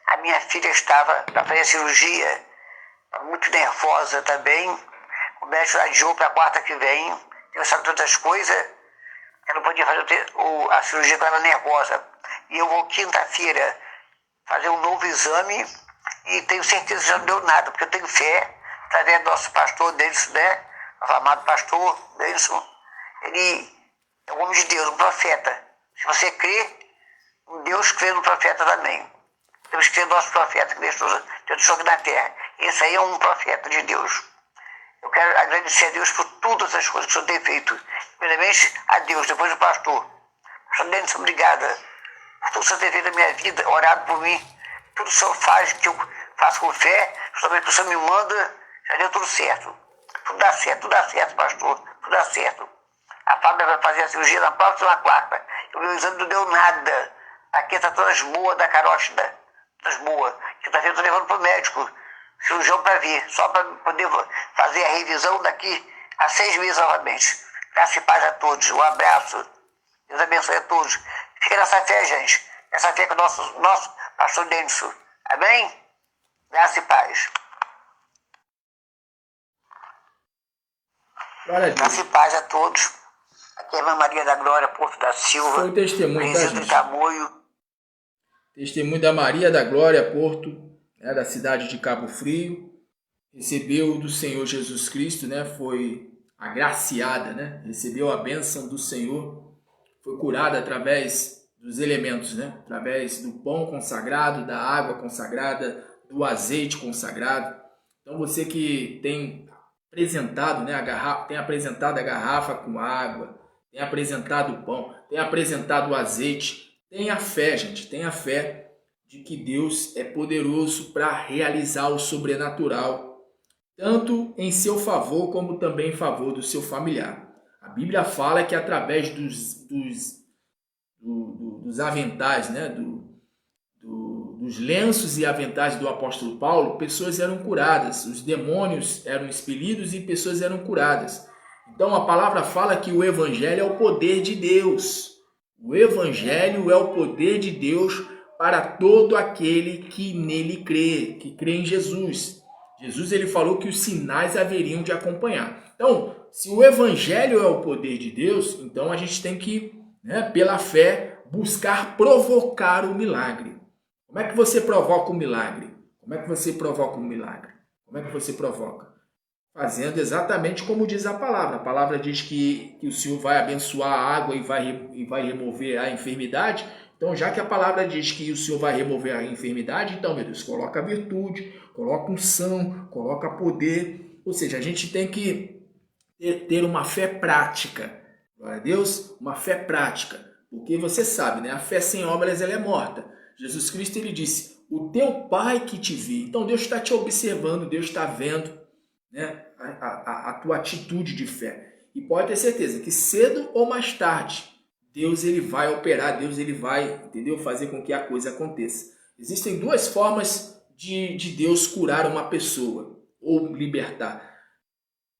A minha filha estava para fazer a cirurgia, muito nervosa também. O médico adiou para a quarta que vem. Eu sabe tantas coisas, eu não podia fazer a cirurgia para ela nervosa. E eu vou quinta-feira fazer um novo exame e tenho certeza que já não deu nada, porque eu tenho fé, através do nosso pastor Denilson, né? Nosso amado pastor Denilson. Ele é um homem de Deus, um profeta. Se você crê, um Deus crê no profeta também. Temos que crer no nosso profeta, que deixou aqui na terra. Esse aí é um profeta de Deus. Eu quero agradecer a Deus por todas as coisas que o Senhor tem feito. Primeiramente a Deus, depois o pastor. Pastor Denilson, obrigada por tudo que o Senhor tem feito na minha vida, orado por mim. Tudo que o Senhor faz, que eu faço com fé, justamente que o Senhor me manda, já deu tudo certo. Tudo dá certo, pastor. Tudo dá certo. A Fábia vai fazer a cirurgia na próxima quarta. O meu exame não deu nada. Aqui está todas boas da carótida. Todas boas. Quinta-feira eu estou levando para o médico, cirurgião, para ver. Só para poder fazer a revisão daqui a 6 meses novamente. Graça e paz a todos. Um abraço. Deus abençoe a todos. Fica nessa fé, gente. Nessa fé com o nosso pastor Denilson. Amém? Graça e paz. Glória a Deus. Graça e paz a todos. Aqui é a Irmã Maria da Glória, Porto da Silva. Foi o testemunho, tá, Presídio de gente? Tamoio. Testemunho da Maria da Glória, Porto, né, da cidade de Cabo Frio. Recebeu do Senhor Jesus Cristo, né? Foi agraciada, né? Recebeu a bênção do Senhor. Foi curada através dos elementos, né? Através do pão consagrado, da água consagrada, do azeite consagrado. Então você que tem apresentado, né, tem apresentado a garrafa com água, tem apresentado o pão, tem apresentado o azeite, tenha fé, gente, tenha fé de que Deus é poderoso para realizar o sobrenatural, tanto em seu favor como também em favor do seu familiar. A Bíblia fala que através dos aventais, né, dos lenços e aventais do apóstolo Paulo, pessoas eram curadas, os demônios eram expelidos e pessoas eram curadas. Então a palavra fala que o evangelho é o poder de Deus. O evangelho é o poder de Deus para todo aquele que nele crê, que crê em Jesus. Jesus ele falou que os sinais haveriam de acompanhar. Então, se o evangelho é o poder de Deus, então a gente tem que, né, pela fé, buscar provocar o milagre. Como é que você provoca o milagre? Como é que você provoca o milagre? Como é que você provoca? Fazendo exatamente como diz a palavra. A palavra diz que o Senhor vai abençoar a água e vai remover a enfermidade. Então, já que a palavra diz que o Senhor vai remover a enfermidade, então, meu Deus, coloca virtude, coloca unção, coloca poder. Ou seja, a gente tem que ter uma fé prática. Glória a Deus, uma fé prática. Porque você sabe, né? A fé sem obras ela é morta. Jesus Cristo ele disse, o teu Pai que te vê. Então Deus está te observando, Deus está vendo, né, a tua atitude de fé. E pode ter certeza que cedo ou mais tarde, Deus ele vai operar, Deus ele vai, entendeu, fazer com que a coisa aconteça. Existem duas formas de Deus curar uma pessoa ou libertar.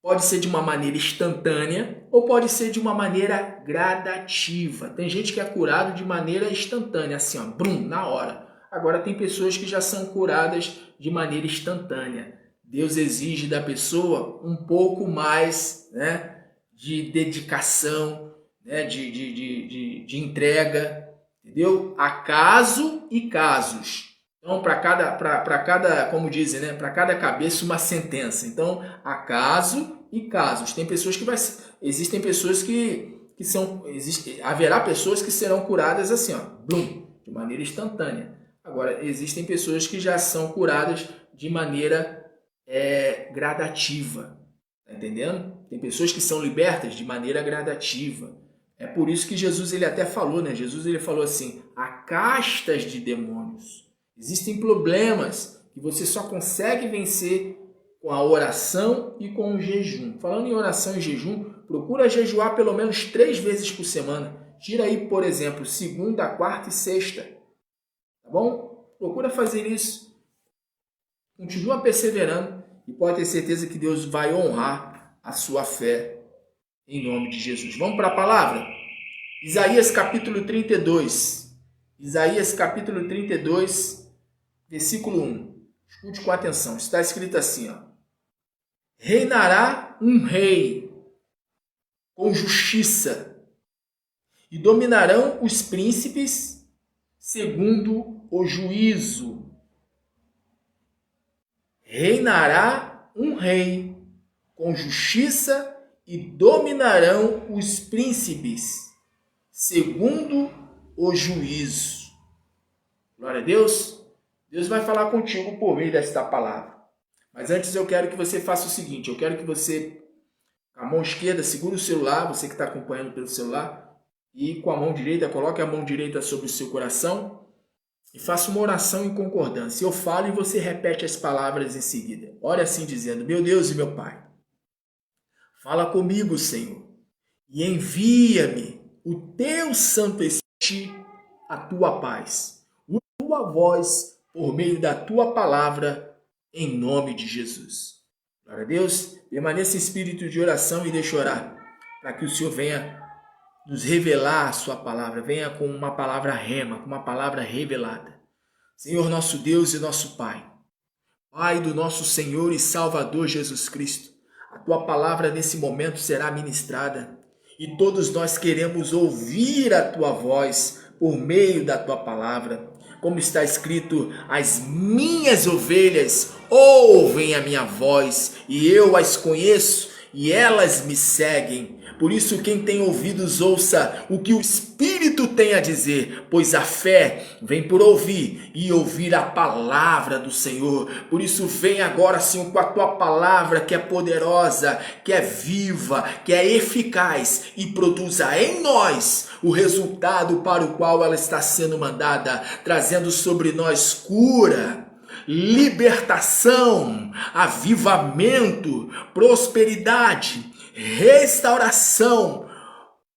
Pode ser de uma maneira instantânea ou pode ser de uma maneira gradativa. Tem gente que é curado de maneira instantânea, assim, ó, brum, na hora. Agora tem pessoas que já são curadas de maneira instantânea. Deus exige da pessoa um pouco mais, né, de dedicação, né, de entrega, entendeu? Há caso e casos. Então, para cada, como dizem, né, para cada cabeça uma sentença. Então, há caso e casos. Tem pessoas que existem pessoas haverá pessoas que serão curadas assim, ó, blum, de maneira instantânea. Agora, existem pessoas que já são curadas de maneira gradativa. Tá entendendo? Tem pessoas que são libertas de maneira gradativa. É por isso que Jesus ele até falou, né? Jesus ele falou assim, há castas de demônios. Existem problemas que você só consegue vencer com a oração e com o jejum. Falando em oração e jejum, procura jejuar pelo menos 3 vezes por semana. Tira aí, por exemplo, segunda, quarta e sexta. Tá bom? Procura fazer isso. Continua perseverando e pode ter certeza que Deus vai honrar a sua fé em nome de Jesus. Vamos para a palavra? Isaías capítulo 32. Isaías capítulo 32, versículo 1. Escute com atenção. Está escrito assim, ó. Reinará um rei com justiça e dominarão os príncipes segundo o juízo. Reinará um rei com justiça e dominarão os príncipes segundo o juízo. Glória a Deus. Deus vai falar contigo por meio desta palavra. Mas antes eu quero que você faça o seguinte. Eu quero que você, com a mão esquerda, segure o celular, você que está acompanhando pelo celular, e com a mão direita, coloque a mão direita sobre o seu coração e faça uma oração em concordância. Eu falo e você repete as palavras em seguida. Ore assim dizendo, meu Deus e meu Pai, fala comigo, Senhor, e envia-me o teu Santo Espírito, a tua paz, a tua voz, por meio da tua palavra, em nome de Jesus. Glória a Deus. Permaneça em espírito de oração e deixe orar, para que o Senhor venha nos revelar a sua palavra, venha com uma palavra rema, com uma palavra revelada. Senhor nosso Deus e nosso Pai, Pai do nosso Senhor e Salvador Jesus Cristo, A tua palavra nesse momento será ministrada. E todos nós queremos ouvir a tua voz por meio da tua palavra. Como está escrito, as minhas ovelhas ouvem a minha voz e eu as conheço e elas me seguem. Por isso, quem tem ouvidos, ouça o que o Espírito tem a dizer, pois a fé vem por ouvir e ouvir a palavra do Senhor. Por isso, vem agora, Senhor, com a tua palavra que é poderosa, que é viva, que é eficaz e produza em nós o resultado para o qual ela está sendo mandada, trazendo sobre nós cura, libertação, avivamento, prosperidade, restauração,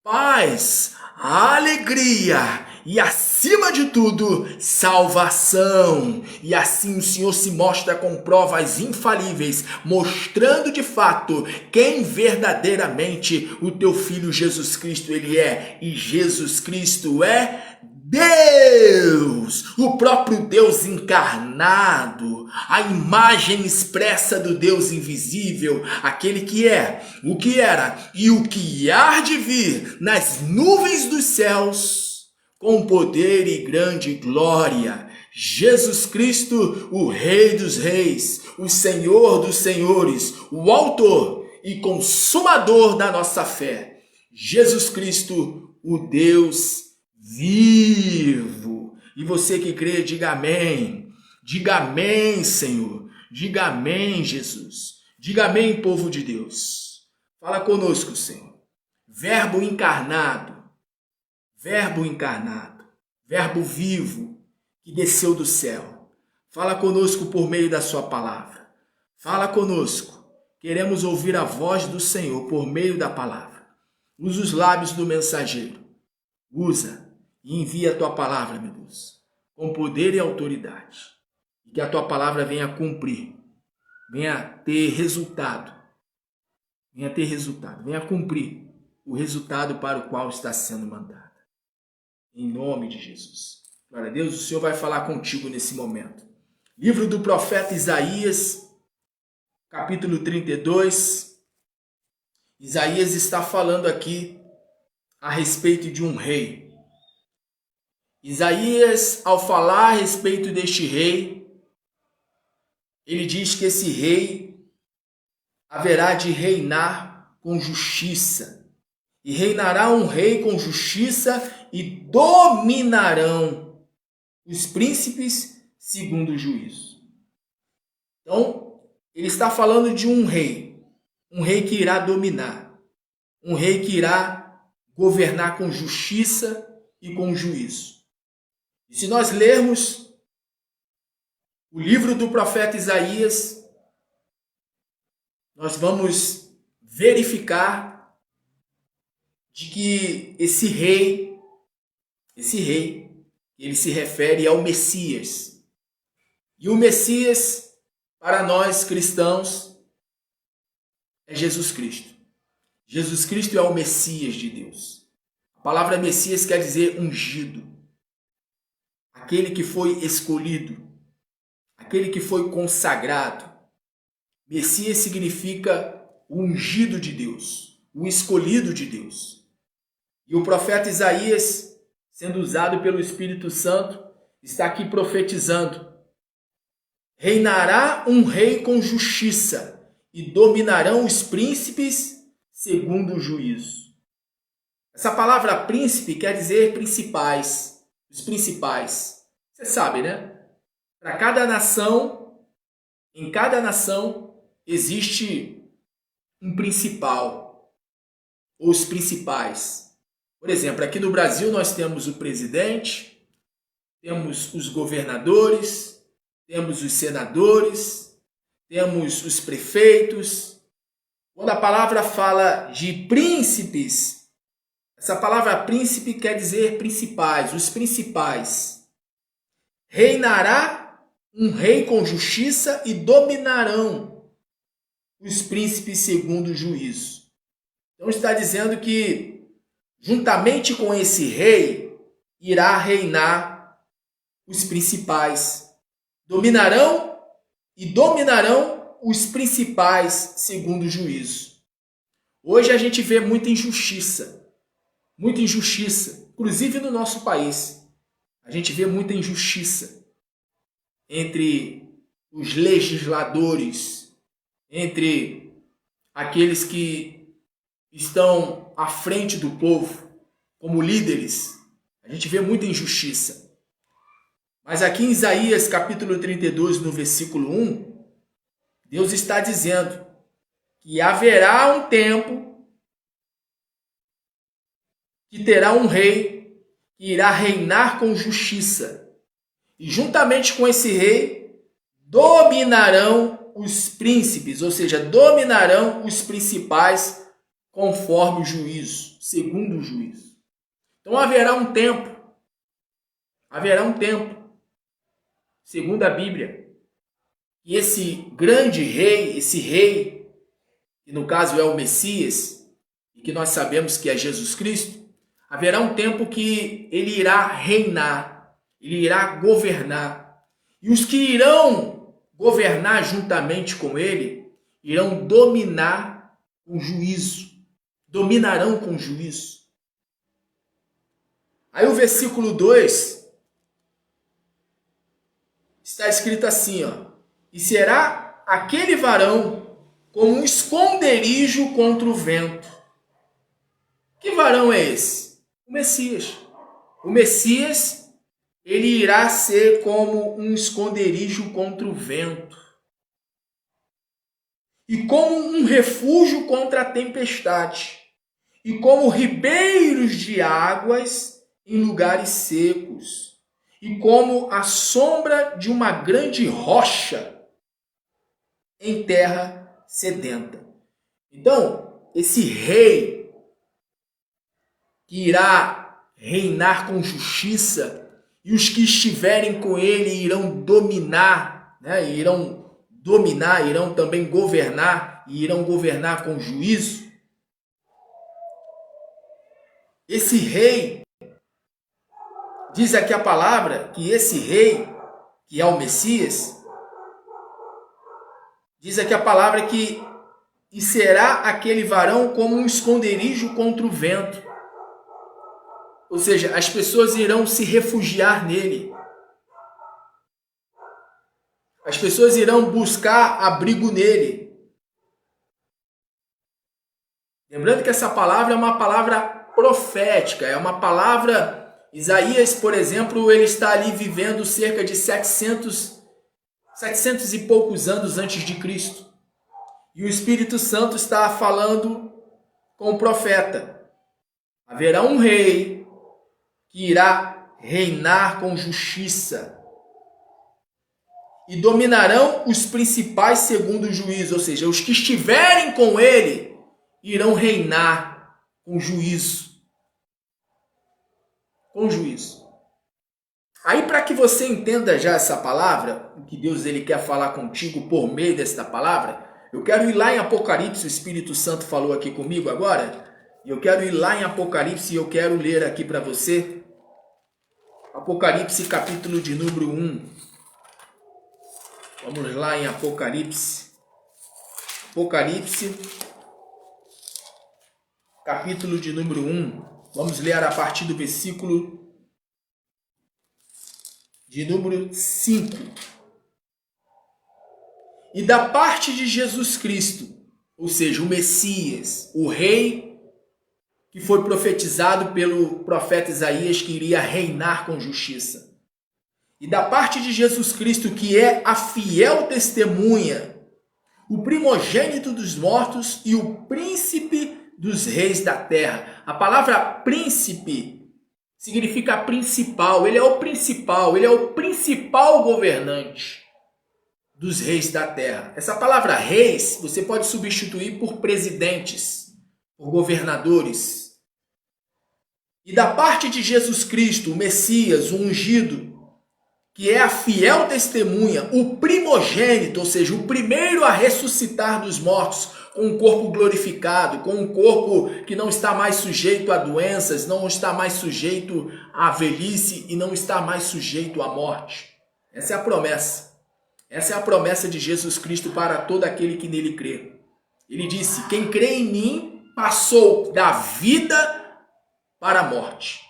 paz, alegria e, acima de tudo, salvação. E assim o Senhor se mostra com provas infalíveis, mostrando de fato quem verdadeiramente o teu Filho Jesus Cristo ele é. E Jesus Cristo é Deus, o próprio Deus encarnado, a imagem expressa do Deus invisível, aquele que é, o que era e o que há de vir nas nuvens dos céus, com poder e grande glória. Jesus Cristo, o Rei dos Reis, o Senhor dos Senhores, o Autor e Consumador da nossa fé. Jesus Cristo, o Deus vivo. E você que crê, diga amém. Diga amém, Senhor. Diga amém, Jesus. Diga amém, povo de Deus. Fala conosco, Senhor. Verbo encarnado, verbo vivo que desceu do céu. Fala conosco por meio da sua palavra. Fala conosco. Queremos ouvir a voz do Senhor por meio da palavra. Usa os lábios do mensageiro. Usa e envia a tua palavra, meu Deus, com poder e autoridade. E que a tua palavra venha cumprir, venha ter resultado, venha cumprir o resultado para o qual está sendo mandada. Em nome de Jesus. Glória a Deus, o Senhor vai falar contigo nesse momento. Livro do profeta Isaías, capítulo 32. Isaías está falando aqui a respeito de um rei. Isaías, ao falar a respeito deste rei, ele diz que esse rei haverá de reinar com justiça. E reinará um rei com justiça e dominarão os príncipes segundo o juízo. Então, ele está falando de um rei que irá dominar, um rei que irá governar com justiça e com juízo. E se nós lermos o livro do profeta Isaías, nós vamos verificar de que esse rei, ele se refere ao Messias. E o Messias, para nós cristãos, é Jesus Cristo. Jesus Cristo é o Messias de Deus. A palavra Messias quer dizer ungido. Aquele que foi escolhido, aquele que foi consagrado. Messias significa o ungido de Deus, o escolhido de Deus. E o profeta Isaías, sendo usado pelo Espírito Santo, está aqui profetizando. Reinará um rei com justiça e dominarão os príncipes segundo o juízo. Essa palavra príncipe quer dizer principais. Os principais. Você sabe, né? Para cada nação, em cada nação, existe um principal. Ou os principais. Por exemplo, aqui no Brasil nós temos o presidente, temos os governadores, temos os senadores, temos os prefeitos. Quando a palavra fala de príncipes, essa palavra príncipe quer dizer principais, os principais. Reinará um rei com justiça e dominarão os príncipes segundo o juízo. Então está dizendo que, juntamente com esse rei, irá reinar os principais. Dominarão os principais segundo o juízo. Hoje a gente vê muita injustiça, inclusive no nosso país. A gente vê muita injustiça entre os legisladores, entre aqueles que estão à frente do povo, como líderes. A gente vê muita injustiça. Mas aqui em Isaías capítulo 32, no versículo 1, Deus está dizendo que haverá um tempo que terá um rei que irá reinar com justiça. E juntamente com esse rei, dominarão os príncipes, ou seja, dominarão os principais conforme o juízo, segundo o juízo. Então haverá um tempo, segundo a Bíblia, que esse grande rei, que no caso é o Messias, e que nós sabemos que é Jesus Cristo, haverá um tempo que ele irá reinar, ele irá governar. E os que irão governar juntamente com ele, irão dominar com juízo, dominarão com juízo. Aí o versículo 2 está escrito assim, ó: e será aquele varão como um esconderijo contra o vento. Que varão é esse? O Messias. O Messias, ele irá ser como um esconderijo contra o vento. E como um refúgio contra a tempestade. E como ribeiros de águas em lugares secos. E como a sombra de uma grande rocha em terra sedenta. Então, esse rei que irá reinar com justiça, e os que estiverem com ele irão dominar, né? Irão também governar, e irão governar com juízo. Esse rei, diz aqui a palavra, que esse rei, que é o Messias, diz aqui a palavra que e será aquele varão como um esconderijo contra o vento. Ou seja, as pessoas irão se refugiar nele. As pessoas irão buscar abrigo nele. Lembrando que essa palavra é uma palavra profética, é uma palavra... Isaías, por exemplo, ele está ali vivendo cerca de 700 e poucos anos antes de Cristo. E o Espírito Santo está falando com o profeta. Haverá um rei que irá reinar com justiça. E dominarão os principais segundo o juízo. Ou seja, os que estiverem com ele irão reinar com juízo. Com juízo. Aí, para que você entenda já essa palavra, o que Deus ele quer falar contigo por meio desta palavra, eu quero ir lá em Apocalipse. O Espírito Santo falou aqui comigo agora. E eu quero ir lá em Apocalipse e eu quero ler aqui para você. Apocalipse, capítulo de número 1. Vamos lá em Apocalipse. Apocalipse, capítulo de número 1. Vamos ler a partir do versículo de número 5. E da parte de Jesus Cristo, ou seja, o Messias, o rei que foi profetizado pelo profeta Isaías, que iria reinar com justiça. E da parte de Jesus Cristo, que é a fiel testemunha, o primogênito dos mortos e o príncipe dos reis da terra. A palavra príncipe significa principal. Ele é o principal governante dos reis da terra. Essa palavra reis você pode substituir por presidentes, por governadores. E da parte de Jesus Cristo, o Messias, o ungido, que é a fiel testemunha, o primogênito, ou seja, o primeiro a ressuscitar dos mortos, com um corpo glorificado, com um corpo que não está mais sujeito a doenças, não está mais sujeito à velhice e não está mais sujeito à morte. Essa é a promessa. Essa é a promessa de Jesus Cristo para todo aquele que nele crê. Ele disse: quem crê em mim passou da vida para a morte.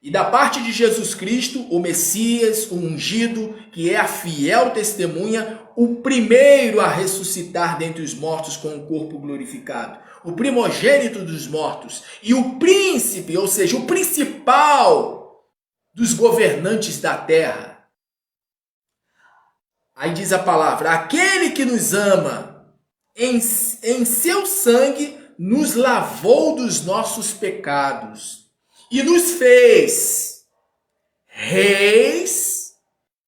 E da parte de Jesus Cristo, o Messias, o ungido, que é a fiel testemunha, o primeiro a ressuscitar dentre os mortos com o corpo glorificado, o primogênito dos mortos e o príncipe, ou seja, o principal dos governantes da terra. Aí diz a palavra: aquele que nos ama, em seu sangue nos lavou dos nossos pecados e nos fez reis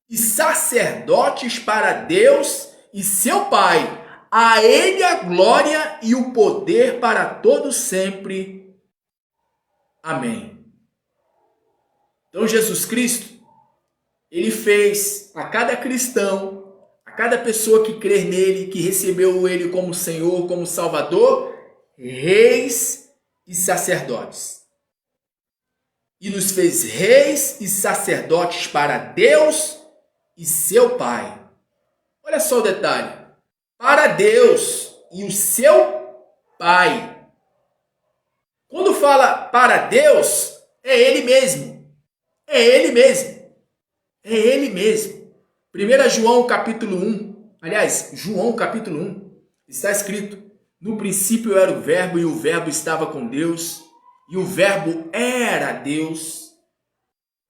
e sacerdotes para Deus e seu Pai. A ele a glória e o poder para todos sempre. Amém. Então Jesus Cristo, ele fez a cada cristão, a cada pessoa que crer nele, que recebeu ele como Senhor, como Salvador, reis e sacerdotes. E nos fez reis e sacerdotes para Deus e seu Pai. Olha só o detalhe. Para Deus e o seu Pai. Quando fala para Deus, é Ele mesmo. É Ele mesmo. É Ele mesmo. 1 João capítulo 1. Aliás, João capítulo 1. Está escrito: no princípio era o Verbo e o Verbo estava com Deus. E o Verbo era Deus.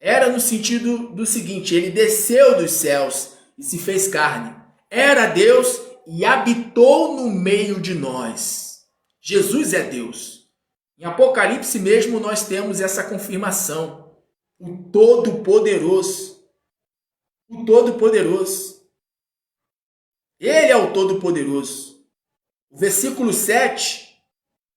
Era no sentido do seguinte: ele desceu dos céus e se fez carne. Era Deus e habitou no meio de nós. Jesus é Deus. Em Apocalipse mesmo nós temos essa confirmação. O Todo-Poderoso. O Todo-Poderoso. Ele é o Todo-Poderoso. O versículo 7,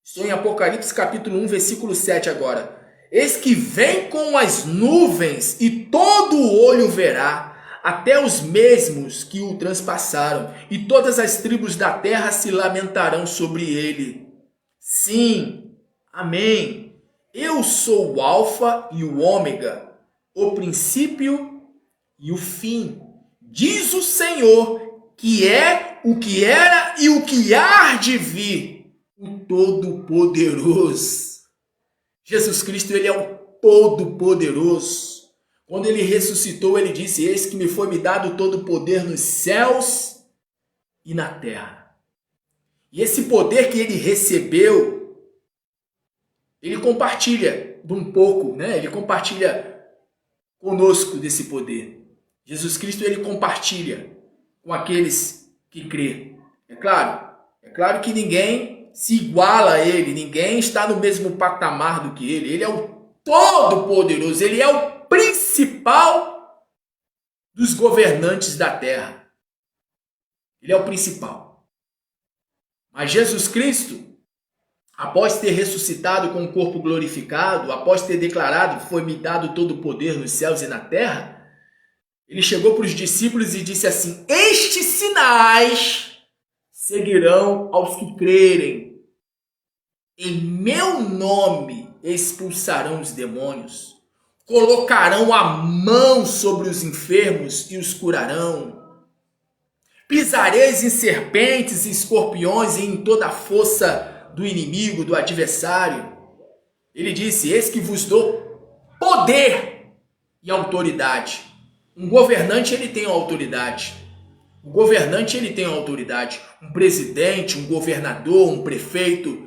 estou em Apocalipse capítulo 1, versículo 7 agora. Eis que vem com as nuvens e todo olho verá, até os mesmos que o transpassaram, e todas as tribos da terra se lamentarão sobre ele. Sim, amém. Eu sou o Alfa e o Ômega, o princípio e o fim. Diz o Senhor, que é o que era e o que há de vir, o Todo-Poderoso. Jesus Cristo, ele é o Todo-Poderoso. Quando ele ressuscitou, ele disse: eis que me foi dado todo o poder nos céus e na terra. E esse poder que ele recebeu, ele compartilha de um pouco, né? Ele compartilha conosco desse poder. Jesus Cristo, ele compartilha com aqueles que crê. É claro que ninguém se iguala a ele, ninguém está no mesmo patamar do que ele. Ele é o Todo-Poderoso, ele é o principal dos governantes da terra. Ele é o principal. Mas Jesus Cristo, após ter ressuscitado com o corpo glorificado, após ter declarado: foi-me dado todo o poder nos céus e na terra, ele chegou para os discípulos e disse assim: estes sinais seguirão aos que crerem. Em meu nome expulsarão os demônios. Colocarão a mão sobre os enfermos e os curarão. Pisareis em serpentes e escorpiões e em toda a força do inimigo, do adversário. Ele disse: eis que vos dou poder e autoridade. Um governante, ele tem autoridade. O governante, ele tem autoridade. Um presidente, um governador, um prefeito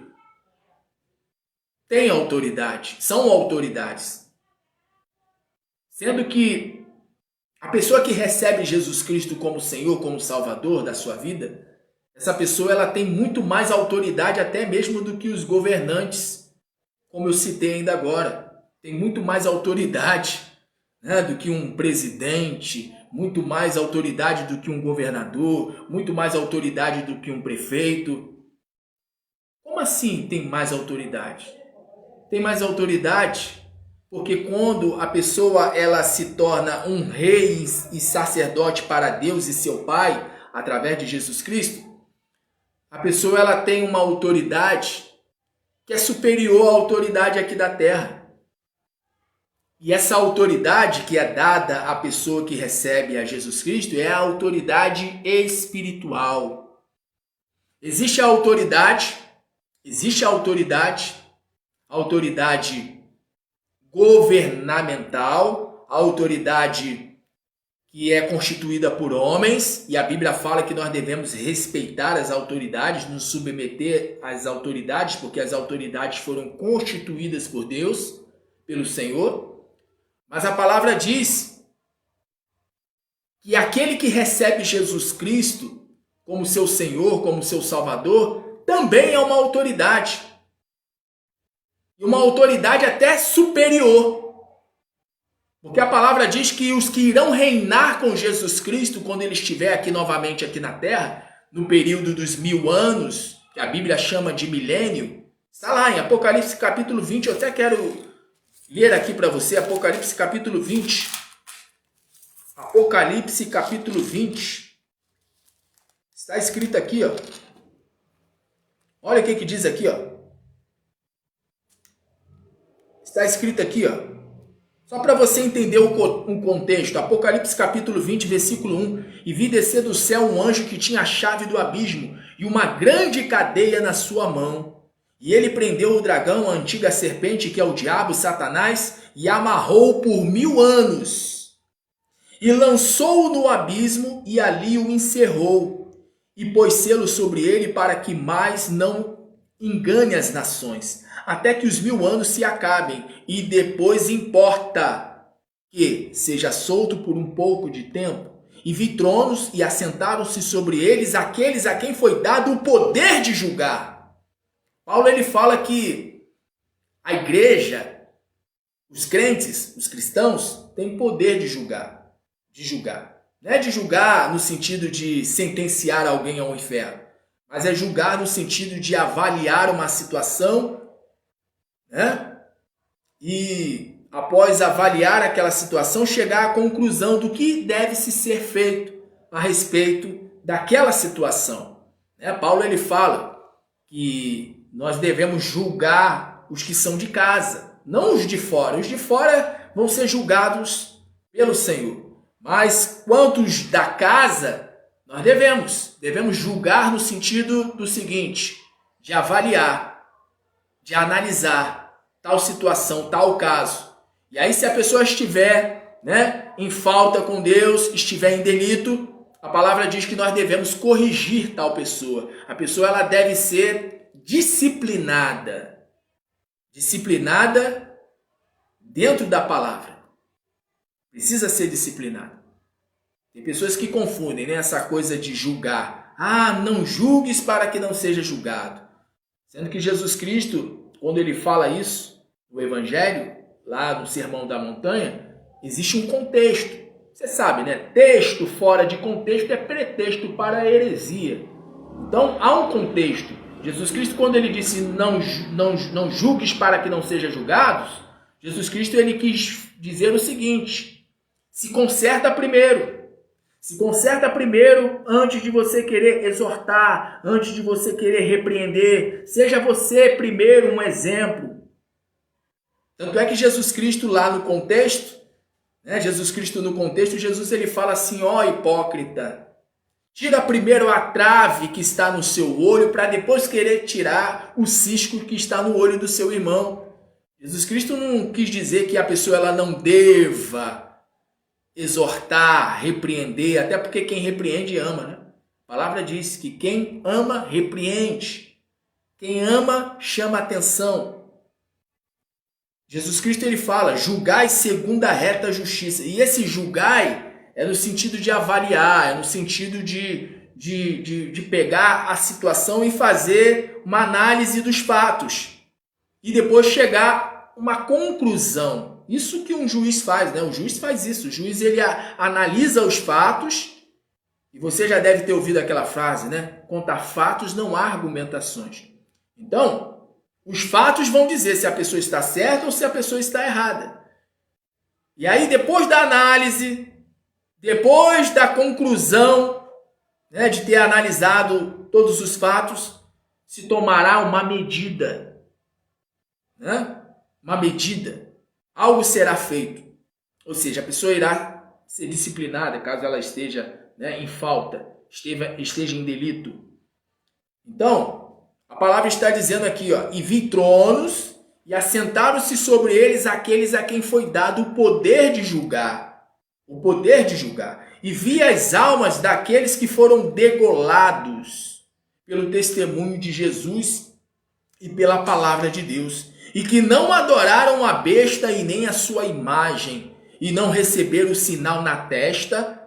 tem autoridade. São autoridades. Sendo que a pessoa que recebe Jesus Cristo como Senhor, como Salvador da sua vida, essa pessoa, ela tem muito mais autoridade até mesmo do que os governantes, como eu citei ainda agora. Tem muito mais autoridade, né, do que um presidente, muito mais autoridade do que um governador, muito mais autoridade do que um prefeito. Como assim tem mais autoridade? Tem mais autoridade porque quando a pessoa ela se torna um rei e sacerdote para Deus e seu Pai, através de Jesus Cristo, a pessoa ela tem uma autoridade que é superior à autoridade aqui da terra. E essa autoridade que é dada à pessoa que recebe a Jesus Cristo é a autoridade espiritual. Existe a autoridade governamental, a autoridade que é constituída por homens, e a Bíblia fala que nós devemos respeitar as autoridades, nos submeter às autoridades, porque as autoridades foram constituídas por Deus, pelo Senhor. Mas a palavra diz que aquele que recebe Jesus Cristo como seu Senhor, como seu Salvador, também é uma autoridade. E uma autoridade até superior. Porque a palavra diz que os que irão reinar com Jesus Cristo, quando ele estiver aqui novamente aqui na terra, no período dos 1000 anos, que a Bíblia chama de milênio, está lá em Apocalipse capítulo 20, eu até quero ler aqui para você, Apocalipse capítulo 20. Apocalipse capítulo 20. Está escrito aqui, ó. Olha o que diz aqui, ó. Está escrito aqui, ó. Só para você entender um contexto. Apocalipse capítulo 20, versículo 1. E vi descer do céu um anjo que tinha a chave do abismo e uma grande cadeia na sua mão. E ele prendeu o dragão, a antiga serpente, que é o diabo, Satanás, e amarrou por 1000 anos. E lançou-o no abismo e ali o encerrou. E pôs selo sobre ele para que mais não engane as nações, até que os 1000 anos se acabem, e depois importa que seja solto por um pouco de tempo. E vi tronos, e assentaram-se sobre eles aqueles a quem foi dado o poder de julgar. Paulo ele fala que a igreja, os crentes, os cristãos, têm poder de julgar. Não é de julgar no sentido de sentenciar alguém ao inferno, mas é julgar no sentido de avaliar uma situação, né? E após avaliar aquela situação, chegar à conclusão do que deve se ser feito a respeito daquela situação. Paulo ele fala que nós devemos julgar os que são de casa, não os de fora. Os de fora vão ser julgados pelo Senhor. Mas quantos da casa, nós devemos julgar no sentido do seguinte, de avaliar, de analisar tal situação, tal caso. E aí se a pessoa estiver, em falta com Deus, estiver em delito, a palavra diz que nós devemos corrigir tal pessoa. A pessoa ela deve ser disciplinada. Disciplinada dentro da palavra. Precisa ser disciplinado. Tem pessoas que confundem, essa coisa de julgar. Não julgues para que não seja julgado. Sendo que Jesus Cristo, quando ele fala isso, no Evangelho, lá no Sermão da Montanha, existe um contexto. Você sabe, texto fora de contexto é pretexto para a heresia. Então, há um contexto. Jesus Cristo, quando ele disse não julgues para que não sejam julgados, Jesus Cristo ele quis dizer o seguinte: se conserta primeiro. Se conserta primeiro antes de você querer exortar, antes de você querer repreender. Seja você primeiro um exemplo. Tanto é que Jesus Cristo lá no contexto, Jesus ele fala assim: ó hipócrita, tira primeiro a trave que está no seu olho para depois querer tirar o cisco que está no olho do seu irmão. Jesus Cristo não quis dizer que a pessoa ela não deva exortar, repreender, até porque quem repreende ama, A palavra diz que quem ama repreende, quem ama chama atenção. Jesus Cristo ele fala, julgai segundo a reta justiça. E esse julgai é no sentido de avaliar, é no sentido de pegar a situação e fazer uma análise dos fatos. E depois chegar a uma conclusão. Isso que um juiz faz, né? O juiz faz isso. O juiz ele analisa os fatos. E você já deve ter ouvido aquela frase, né? Contra fatos não há argumentações. Então, os fatos vão dizer se a pessoa está certa ou se a pessoa está errada. E aí, depois da análise, depois da conclusão, né, de ter analisado todos os fatos, se tomará uma medida. Né? Uma medida. algo será feito. Ou seja, a pessoa irá ser disciplinada caso ela esteja, em falta, esteja em delito. Então, a palavra está dizendo aqui, e vi tronos e assentaram-se sobre eles aqueles a quem foi dado o poder de julgar. O poder de julgar. E vi as almas daqueles que foram degolados pelo testemunho de Jesus e pela palavra de Deus, e que não adoraram a besta e nem a sua imagem, e não receberam o sinal na testa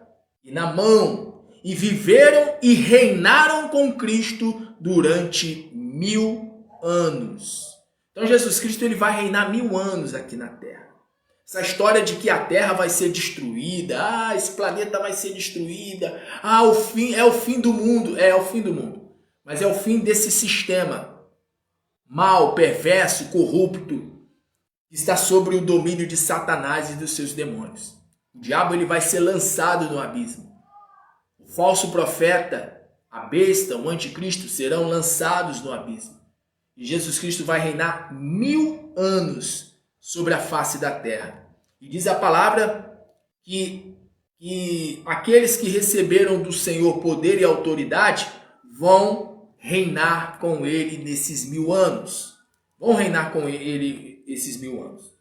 e na mão, e viveram e reinaram com Cristo durante 1000 anos. Então Jesus Cristo ele vai reinar 1000 anos aqui na Terra. Essa história de que a Terra vai ser destruída, esse planeta vai ser destruído, o fim é o fim do mundo, é o fim do mundo. Mas é o fim desse sistema mal, perverso, corrupto, que está sobre o domínio de Satanás e dos seus demônios. O diabo ele vai ser lançado no abismo. O falso profeta, a besta, o anticristo serão lançados no abismo. E Jesus Cristo vai reinar 1000 anos sobre a face da terra. E diz a palavra que aqueles que receberam do Senhor poder e autoridade vão reinar com ele nesses 1000 anos. Vão reinar com ele esses 1000 anos.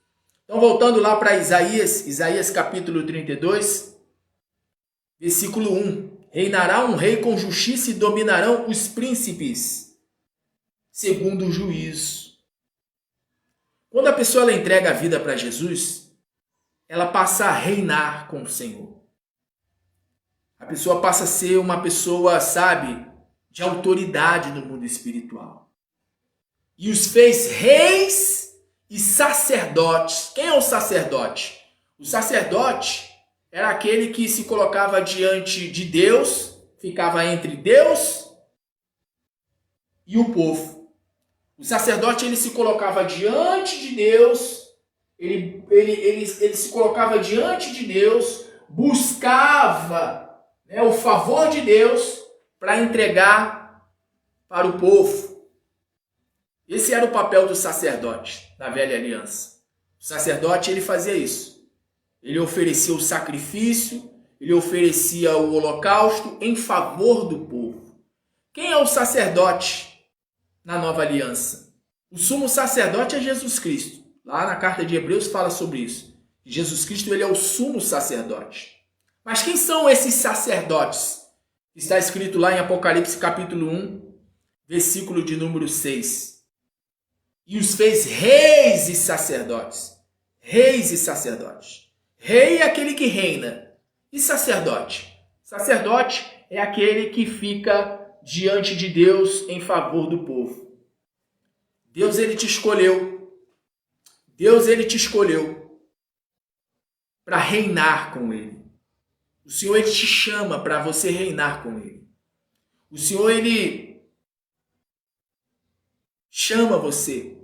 Então, voltando lá para Isaías capítulo 32, versículo 1. Reinará um rei com justiça e dominarão os príncipes, segundo o juízo. Quando a pessoa ela entrega a vida para Jesus, ela passa a reinar com o Senhor. A pessoa passa a ser uma pessoa, de autoridade no mundo espiritual. E os fez reis e sacerdotes. Quem é o sacerdote? O sacerdote era aquele que se colocava diante de Deus, ficava entre Deus e o povo. O sacerdote ele se colocava diante de Deus, ele se colocava diante de Deus, buscava o favor de Deus para entregar para o povo. Esse era o papel do sacerdote na velha aliança. O sacerdote ele fazia isso. Ele oferecia o sacrifício, ele oferecia o holocausto em favor do povo. Quem é o sacerdote na nova aliança? O sumo sacerdote é Jesus Cristo. Lá na carta de Hebreus fala sobre isso. Jesus Cristo ele é o sumo sacerdote. Mas quem são esses sacerdotes? Está escrito lá em Apocalipse capítulo 1, versículo de número 6. E os fez reis e sacerdotes. Reis e sacerdotes. Rei é aquele que reina. E sacerdote? Sacerdote é aquele que fica diante de Deus em favor do povo. Deus ele te escolheu. Deus ele te escolheu para reinar com ele. O Senhor ele te chama para você reinar com ele. O Senhor ele chama você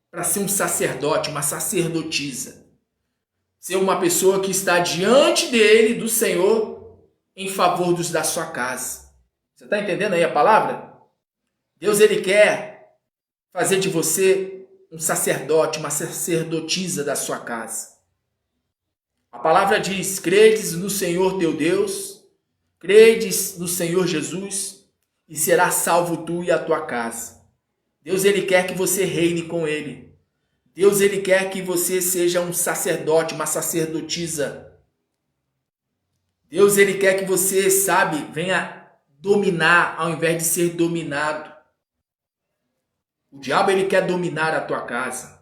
para ser um sacerdote, uma sacerdotisa. Ser uma pessoa que está diante dele, do Senhor, em favor dos da sua casa. Você está entendendo aí a palavra? Deus ele quer fazer de você um sacerdote, uma sacerdotisa da sua casa. A palavra diz, credes no Senhor teu Deus, credes no Senhor Jesus, e será salvo tu e a tua casa. Deus ele quer que você reine com ele. Deus ele quer que você seja um sacerdote, uma sacerdotisa. Deus ele quer que você, venha dominar ao invés de ser dominado. O diabo ele quer dominar a tua casa.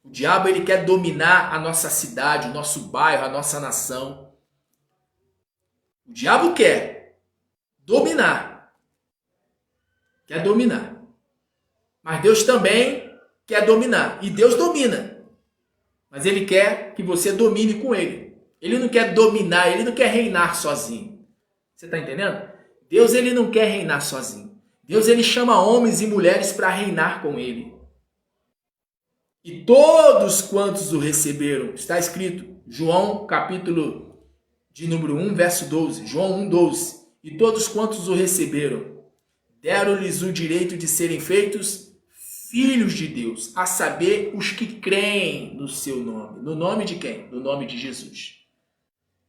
O diabo ele quer dominar a nossa cidade, o nosso bairro, a nossa nação. O diabo quer dominar. Quer dominar. Mas Deus também quer dominar. E Deus domina. Mas ele quer que você domine com ele. Ele não quer dominar, ele não quer reinar sozinho. Você está entendendo? Deus ele não quer reinar sozinho. Deus ele chama homens e mulheres para reinar com ele. E todos quantos o receberam, está escrito, João capítulo de número 1, verso 12, João 1, 12. E todos quantos o receberam, deram-lhes o direito de serem feitos filhos de Deus, a saber, os que creem no seu nome. No nome de quem? No nome de Jesus.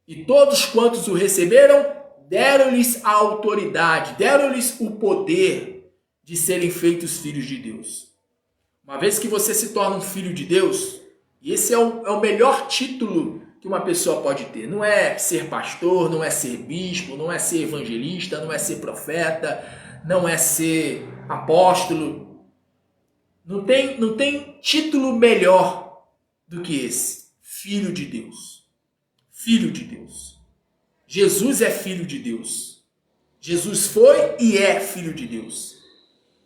E todos quantos o receberam, deram-lhes a autoridade, deram-lhes o poder de serem feitos filhos de Deus. Uma vez que você se torna um filho de Deus, e esse é o melhor título que uma pessoa pode ter. Não é ser pastor, não é ser bispo, não é ser evangelista, não é ser profeta, não é ser apóstolo. Não tem título melhor do que esse. Filho de Deus. Filho de Deus. Jesus é filho de Deus. Jesus foi e é filho de Deus.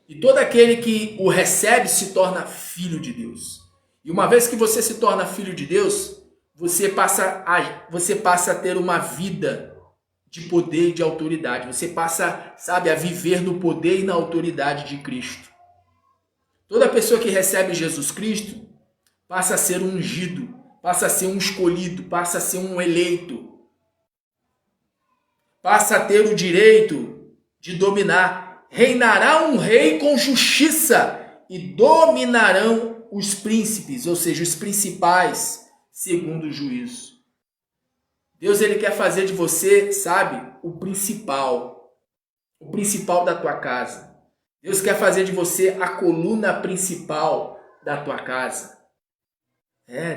E todo aquele que o recebe se torna filho de Deus. E uma vez que você se torna filho de Deus, você passa a ter uma vida de poder e de autoridade. Você passa, a viver no poder e na autoridade de Cristo. Toda pessoa que recebe Jesus Cristo passa a ser um ungido, passa a ser um escolhido, passa a ser um eleito. Passa a ter o direito de dominar. Reinará um rei com justiça e dominarão os príncipes, ou seja, os principais, segundo o juízo. Deus, ele quer fazer de você, o principal da tua casa. Deus quer fazer de você a coluna principal da tua casa.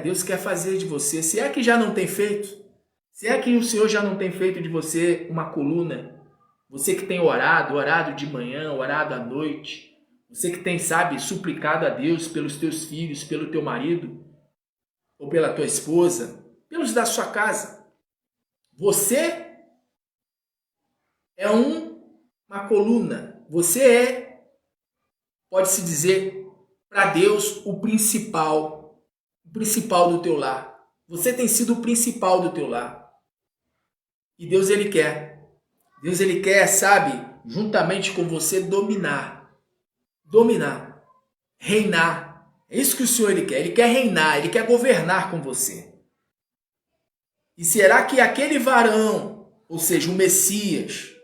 Deus quer fazer de você, se é que já não tem feito, se é que o Senhor já não tem feito de você uma coluna, você que tem orado de manhã, orado à noite, você que tem, suplicado a Deus pelos teus filhos, pelo teu marido, ou pela tua esposa, pelos da sua casa. Você é uma coluna, você é, pode-se dizer, para Deus, o principal do teu lar. Você tem sido o principal do teu lar. E Deus, ele quer, juntamente com você, dominar, reinar. É isso que o Senhor, ele quer reinar, ele quer governar com você. E será que aquele varão, ou seja, o Messias,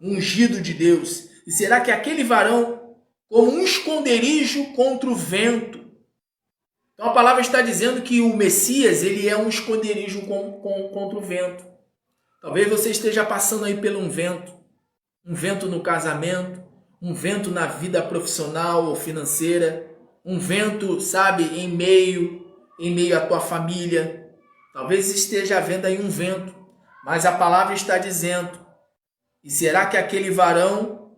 ungido de Deus, e será que aquele varão, como um esconderijo contra o vento? Então a palavra está dizendo que o Messias, ele é um esconderijo contra o vento. Talvez você esteja passando aí por um vento no casamento, um vento na vida profissional ou financeira, um vento, em meio à tua família. Talvez esteja havendo aí um vento, mas a palavra está dizendo, e será que aquele varão,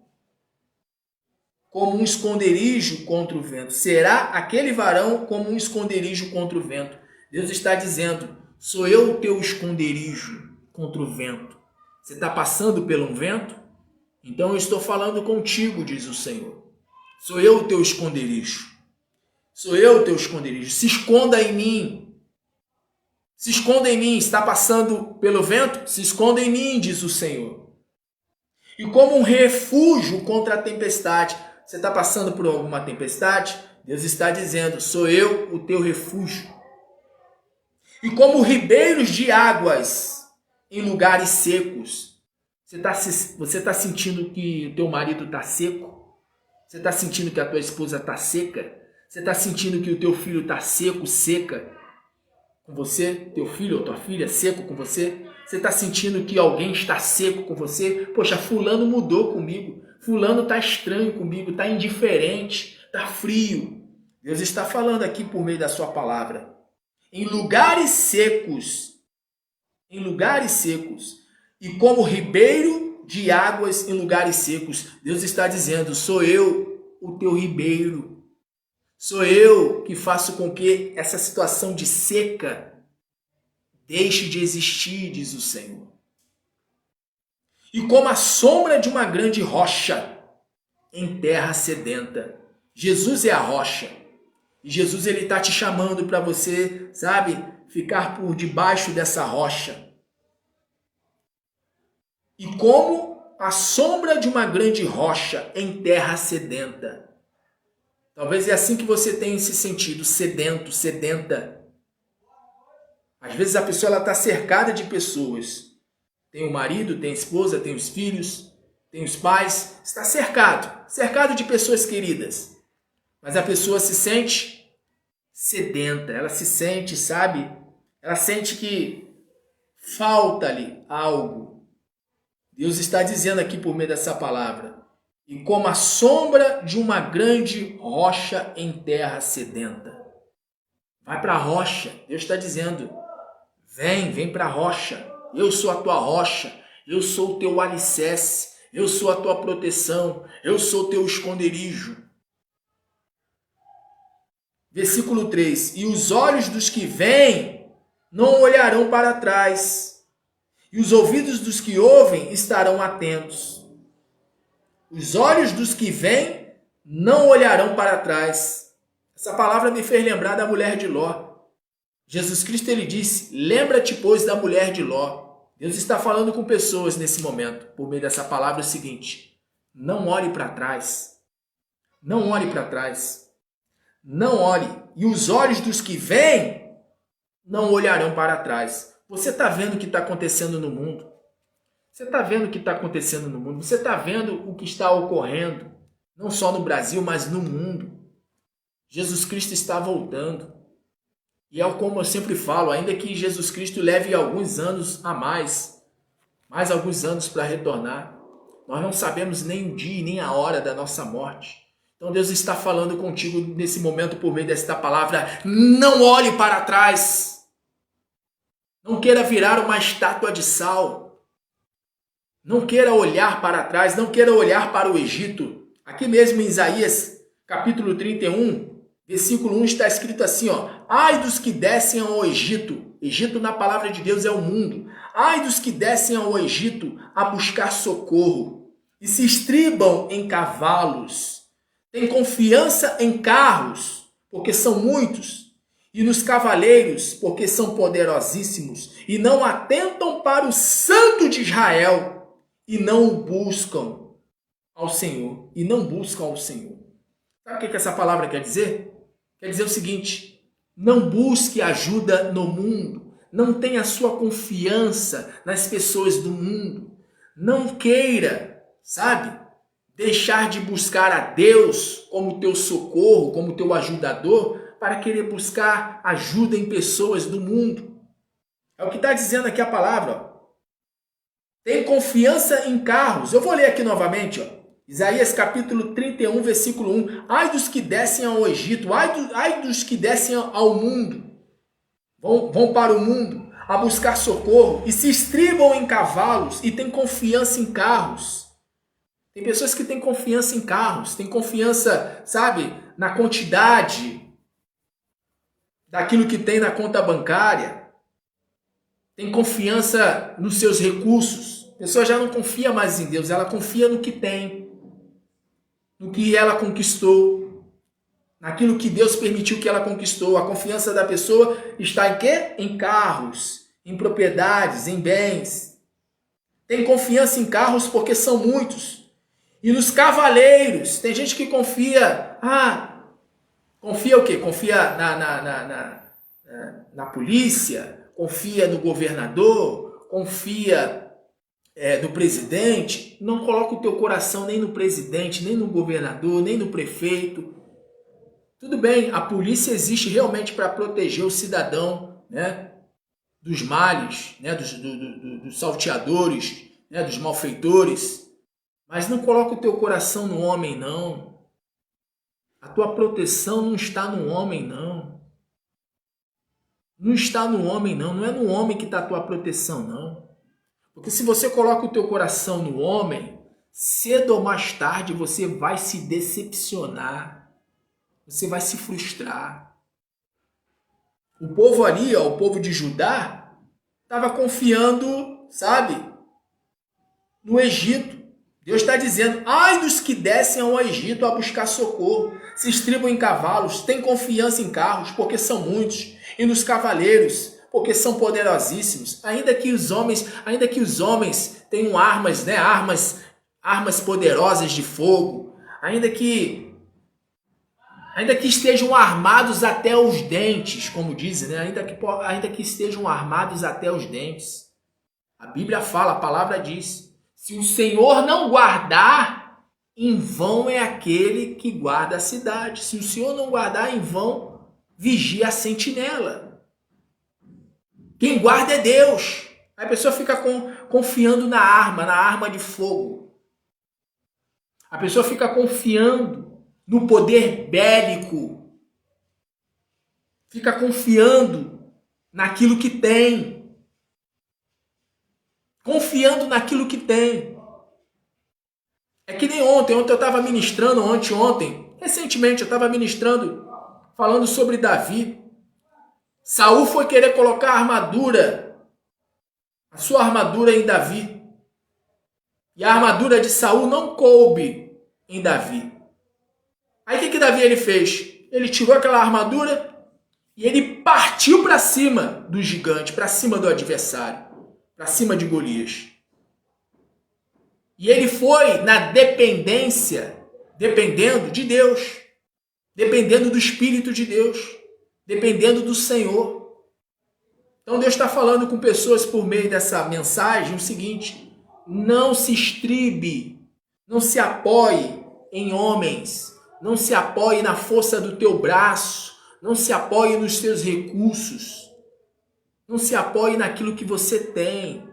como um esconderijo contra o vento? Será aquele varão como um esconderijo contra o vento? Deus está dizendo, sou eu o teu esconderijo contra o vento. Você está passando por um vento? Então eu estou falando contigo, diz o Senhor. Sou eu o teu esconderijo. Sou eu o teu esconderijo. Se esconda em mim. Se esconda em mim. Está passando pelo vento? Se esconda em mim, diz o Senhor. E como um refúgio contra a tempestade. Você está passando por alguma tempestade? Deus está dizendo, sou eu o teu refúgio. E como ribeiros de águas em lugares secos. Você está sentindo que o teu marido está seco? Você está sentindo que a tua esposa está seca? Você está sentindo que o teu filho está seco, seca com você? Teu filho ou tua filha seco com você? Você está sentindo que alguém está seco com você? Poxa, fulano mudou comigo. Fulano está estranho comigo, está indiferente, está frio. Deus está falando aqui por meio da sua palavra. Em lugares secos, e como ribeiro de águas em lugares secos. Deus está dizendo, sou eu o teu ribeiro. Sou eu que faço com que essa situação de seca deixe de existir, diz o Senhor. E como a sombra de uma grande rocha em terra sedenta. Jesus é a rocha. E Jesus, ele está te chamando para você, ficar por debaixo dessa rocha. E como a sombra de uma grande rocha em terra sedenta. Talvez é assim que você tenha se sentido, sedento, sedenta. Às vezes a pessoa está cercada de pessoas. Tem o marido, tem a esposa, tem os filhos, tem os pais. Está cercado de pessoas queridas. mas a pessoa se sente sedenta, ela se sente, sabe? Ela sente que falta-lhe algo. Deus está dizendo aqui por meio dessa palavra: e como a sombra de uma grande rocha em terra sedenta. Vai para a rocha. Deus está dizendo: vem para a rocha. Eu sou a tua rocha. Eu sou o teu alicerce. Eu sou a tua proteção. Eu sou o teu esconderijo. Versículo 3. E os olhos dos que vêm não olharão para trás. E os ouvidos dos que ouvem estarão atentos. Os olhos dos que vêm não olharão para trás. Essa palavra me fez lembrar da mulher de Ló. Jesus Cristo, ele disse: lembra-te, pois, da mulher de Ló. Deus está falando com pessoas nesse momento, por meio dessa palavra, é o seguinte: não olhe para trás. Não olhe para trás. Não olhe. E os olhos dos que vêm não olharão para trás. Você está vendo o que está acontecendo no mundo? Você está vendo o que está acontecendo no mundo? Você está vendo o que está ocorrendo? Não só no Brasil, mas no mundo. Jesus Cristo está voltando. E é como eu sempre falo, ainda que Jesus Cristo leve alguns anos a mais alguns anos para retornar, nós não sabemos nem o dia nem a hora da nossa morte. Então Deus está falando contigo nesse momento por meio desta palavra: não olhe para trás. Não queira virar uma estátua de sal. Não queira olhar para trás, não queira olhar para o Egito. Aqui mesmo em Isaías, capítulo 31, versículo 1 está escrito assim, ó: ai dos que descem ao Egito. Egito na palavra de Deus é o mundo. Ai dos que descem ao Egito a buscar socorro e se estribam em cavalos. Tem confiança em carros, porque são muitos, e nos cavaleiros, porque são poderosíssimos, e não atentam para o Santo de Israel, e não o buscam ao Senhor, e não buscam ao Senhor. Sabe o que essa palavra quer dizer? Quer dizer o seguinte: não busque ajuda no mundo, não tenha sua confiança nas pessoas do mundo, não queira, sabe, deixar de buscar a Deus como teu socorro, como teu ajudador, para querer buscar ajuda em pessoas do mundo. É o que está dizendo aqui a palavra. Ó. Tem confiança em carros. Eu vou ler aqui novamente, ó. Isaías capítulo 31, versículo 1. Ai dos que descem ao Egito, ai dos que descem ao mundo, vão para o mundo a buscar socorro e se estribam em cavalos e têm confiança em carros. Tem pessoas que têm confiança em carros, têm confiança, sabe, na quantidade daquilo que tem na conta bancária, tem confiança nos seus recursos. A pessoa já não confia mais em Deus, ela confia no que tem, no que ela conquistou, naquilo que Deus permitiu que ela conquistou. A confiança da pessoa está em quê? Em carros, em propriedades, em bens. Tem confiança em carros porque são muitos. E nos cavaleiros, tem gente que confia, confia o quê? Confia na polícia, confia no governador, confia no presidente. Não coloca o teu coração nem no presidente, nem no governador, nem no prefeito. Tudo bem, a polícia existe realmente para proteger o cidadão, né, dos males, né, dos salteadores, né, dos malfeitores. Mas não coloca o teu coração no homem, não. A tua proteção não está no homem, não. Não está no homem, não. Não é no homem que está a tua proteção, não. Porque se você coloca o teu coração no homem, cedo ou mais tarde você vai se decepcionar. Você vai se frustrar. O povo ali, ó, o povo de Judá, estava confiando, sabe, no Egito. Deus está dizendo: ai dos que descem ao Egito a buscar socorro, se estribam em cavalos, têm confiança em carros, porque são muitos, e nos cavaleiros, porque são poderosíssimos. Ainda que os homens tenham armas, né, armas poderosas de fogo, ainda que estejam armados até os dentes, como dizem, né? Ainda que estejam armados até os dentes. A Bíblia fala, a palavra diz: se o Senhor não guardar, em vão é aquele que guarda a cidade. Se o Senhor não guardar, em vão vigia a sentinela. Quem guarda é Deus. Aí a pessoa fica confiando na arma de fogo. A pessoa fica confiando no poder bélico. Fica confiando naquilo que tem. Confiando naquilo que tem. É que nem ontem eu estava ministrando, recentemente eu estava ministrando, falando sobre Davi. Saul foi querer colocar a sua armadura em Davi. E a armadura de Saul não coube em Davi. Aí o que Davi ele fez? Ele tirou aquela armadura e ele partiu para cima do gigante, para cima do adversário, para cima de Golias. E ele foi na dependendo de Deus, dependendo do Espírito de Deus, dependendo do Senhor. Então Deus está falando com pessoas por meio dessa mensagem o seguinte: não se estribe, não se apoie em homens, não se apoie na força do teu braço, não se apoie nos teus recursos, não se apoie naquilo que você tem.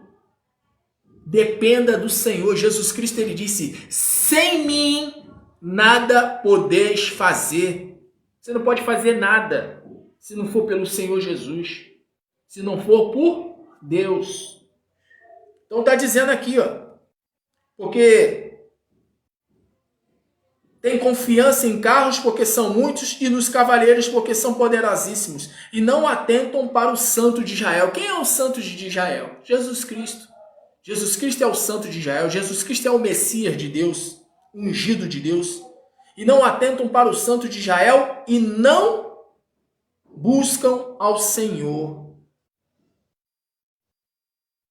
Dependa do Senhor. Jesus Cristo ele disse: sem mim nada podeis fazer. Você não pode fazer nada se não for pelo Senhor Jesus, se não for por Deus. Então está dizendo aqui, ó, porque tem confiança em carros porque são muitos e nos cavaleiros porque são poderosíssimos e não atentam para o Santo de Israel. Quem é o Santo de Israel? Jesus Cristo. Jesus Cristo é o Santo de Israel. Jesus Cristo é o Messias de Deus, ungido de Deus. E não atentam para o Santo de Israel e não buscam ao Senhor.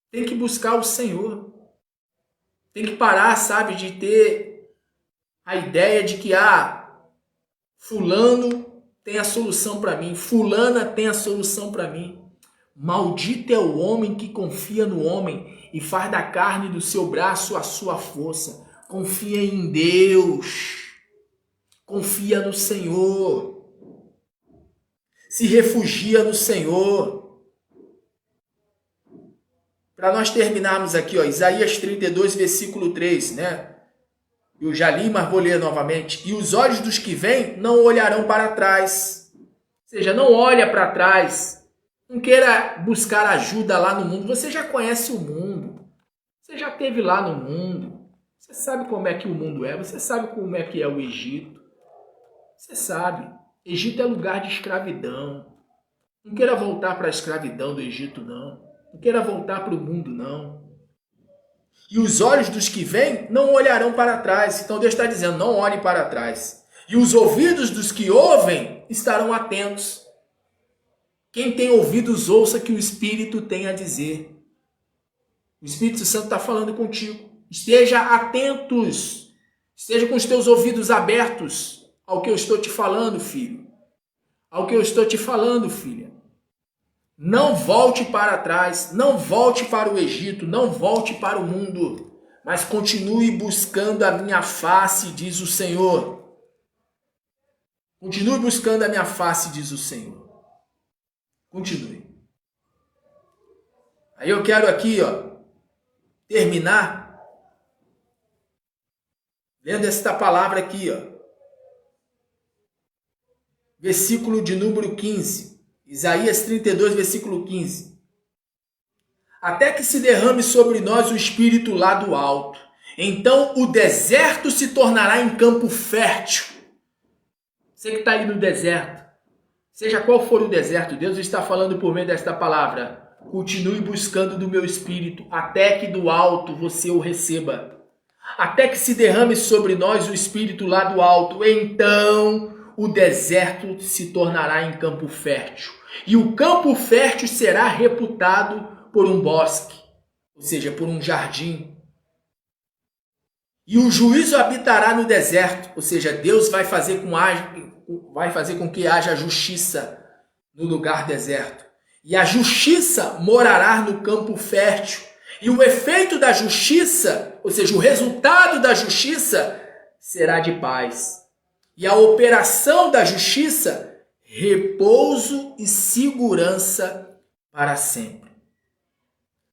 Tem que buscar o Senhor. Tem que parar, sabe, de ter a ideia de que fulano tem a solução para mim, fulana tem a solução para mim. Maldito é o homem que confia no homem e faz da carne do seu braço a sua força. Confia em Deus. Confia no Senhor. Se refugia no Senhor. Para nós terminarmos aqui, ó, Isaías 32, versículo 3, né? Eu já li, mas vou ler novamente. E os olhos dos que vêm não olharão para trás. Ou seja, não olha para trás. Não queira buscar ajuda lá no mundo. Você já conhece o mundo. Você já esteve lá no mundo. Você sabe como é que o mundo é. Você sabe como é que é o Egito. Você sabe. Egito é lugar de escravidão. Não queira voltar para a escravidão do Egito, não. Não queira voltar para o mundo, não. E os olhos dos que vêm não olharão para trás. Então Deus está dizendo, não olhe para trás. E os ouvidos dos que ouvem estarão atentos. Quem tem ouvidos, ouça que o Espírito tem a dizer. O Espírito Santo está falando contigo. Esteja atentos. Esteja com os teus ouvidos abertos ao que eu estou te falando, filho. Ao que eu estou te falando, filha. Não volte para trás. Não volte para o Egito. Não volte para o mundo. Mas continue buscando a minha face, diz o Senhor. Continue buscando a minha face, diz o Senhor. Continue. Aí eu quero aqui, ó, terminar lendo esta palavra aqui, ó. Versículo de número 15. Isaías 32, versículo 15. Até que se derrame sobre nós o Espírito lá do alto. Então o deserto se tornará em campo fértil. Você que está aí no deserto. Seja qual for o deserto, Deus está falando por meio desta palavra. Continue buscando do meu Espírito, até que do alto você o receba. Até que se derrame sobre nós o Espírito lá do alto. Então o deserto se tornará em campo fértil. E o campo fértil será reputado por um bosque, ou seja, por um jardim. E o juízo habitará no deserto, ou seja, Deus vai fazer com que haja justiça no lugar deserto. E a justiça morará no campo fértil. E o efeito da justiça, ou seja, o resultado da justiça, será de paz. E a operação da justiça, repouso e segurança para sempre.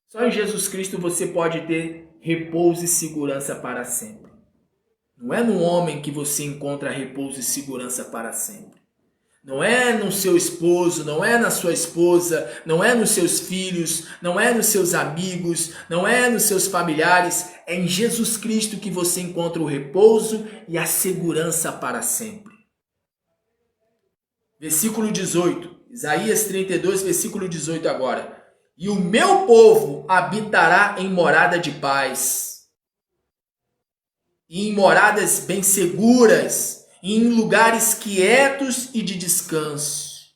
Só em Jesus Cristo você pode ter repouso e segurança para sempre. Não é no homem que você encontra repouso e segurança para sempre. Não é no seu esposo, não é na sua esposa, não é nos seus filhos, não é nos seus amigos, não é nos seus familiares. É em Jesus Cristo que você encontra o repouso e a segurança para sempre. Versículo 18, Isaías 32, versículo 18 agora. E o meu povo habitará em morada de paz, e em moradas bem seguras, e em lugares quietos e de descanso.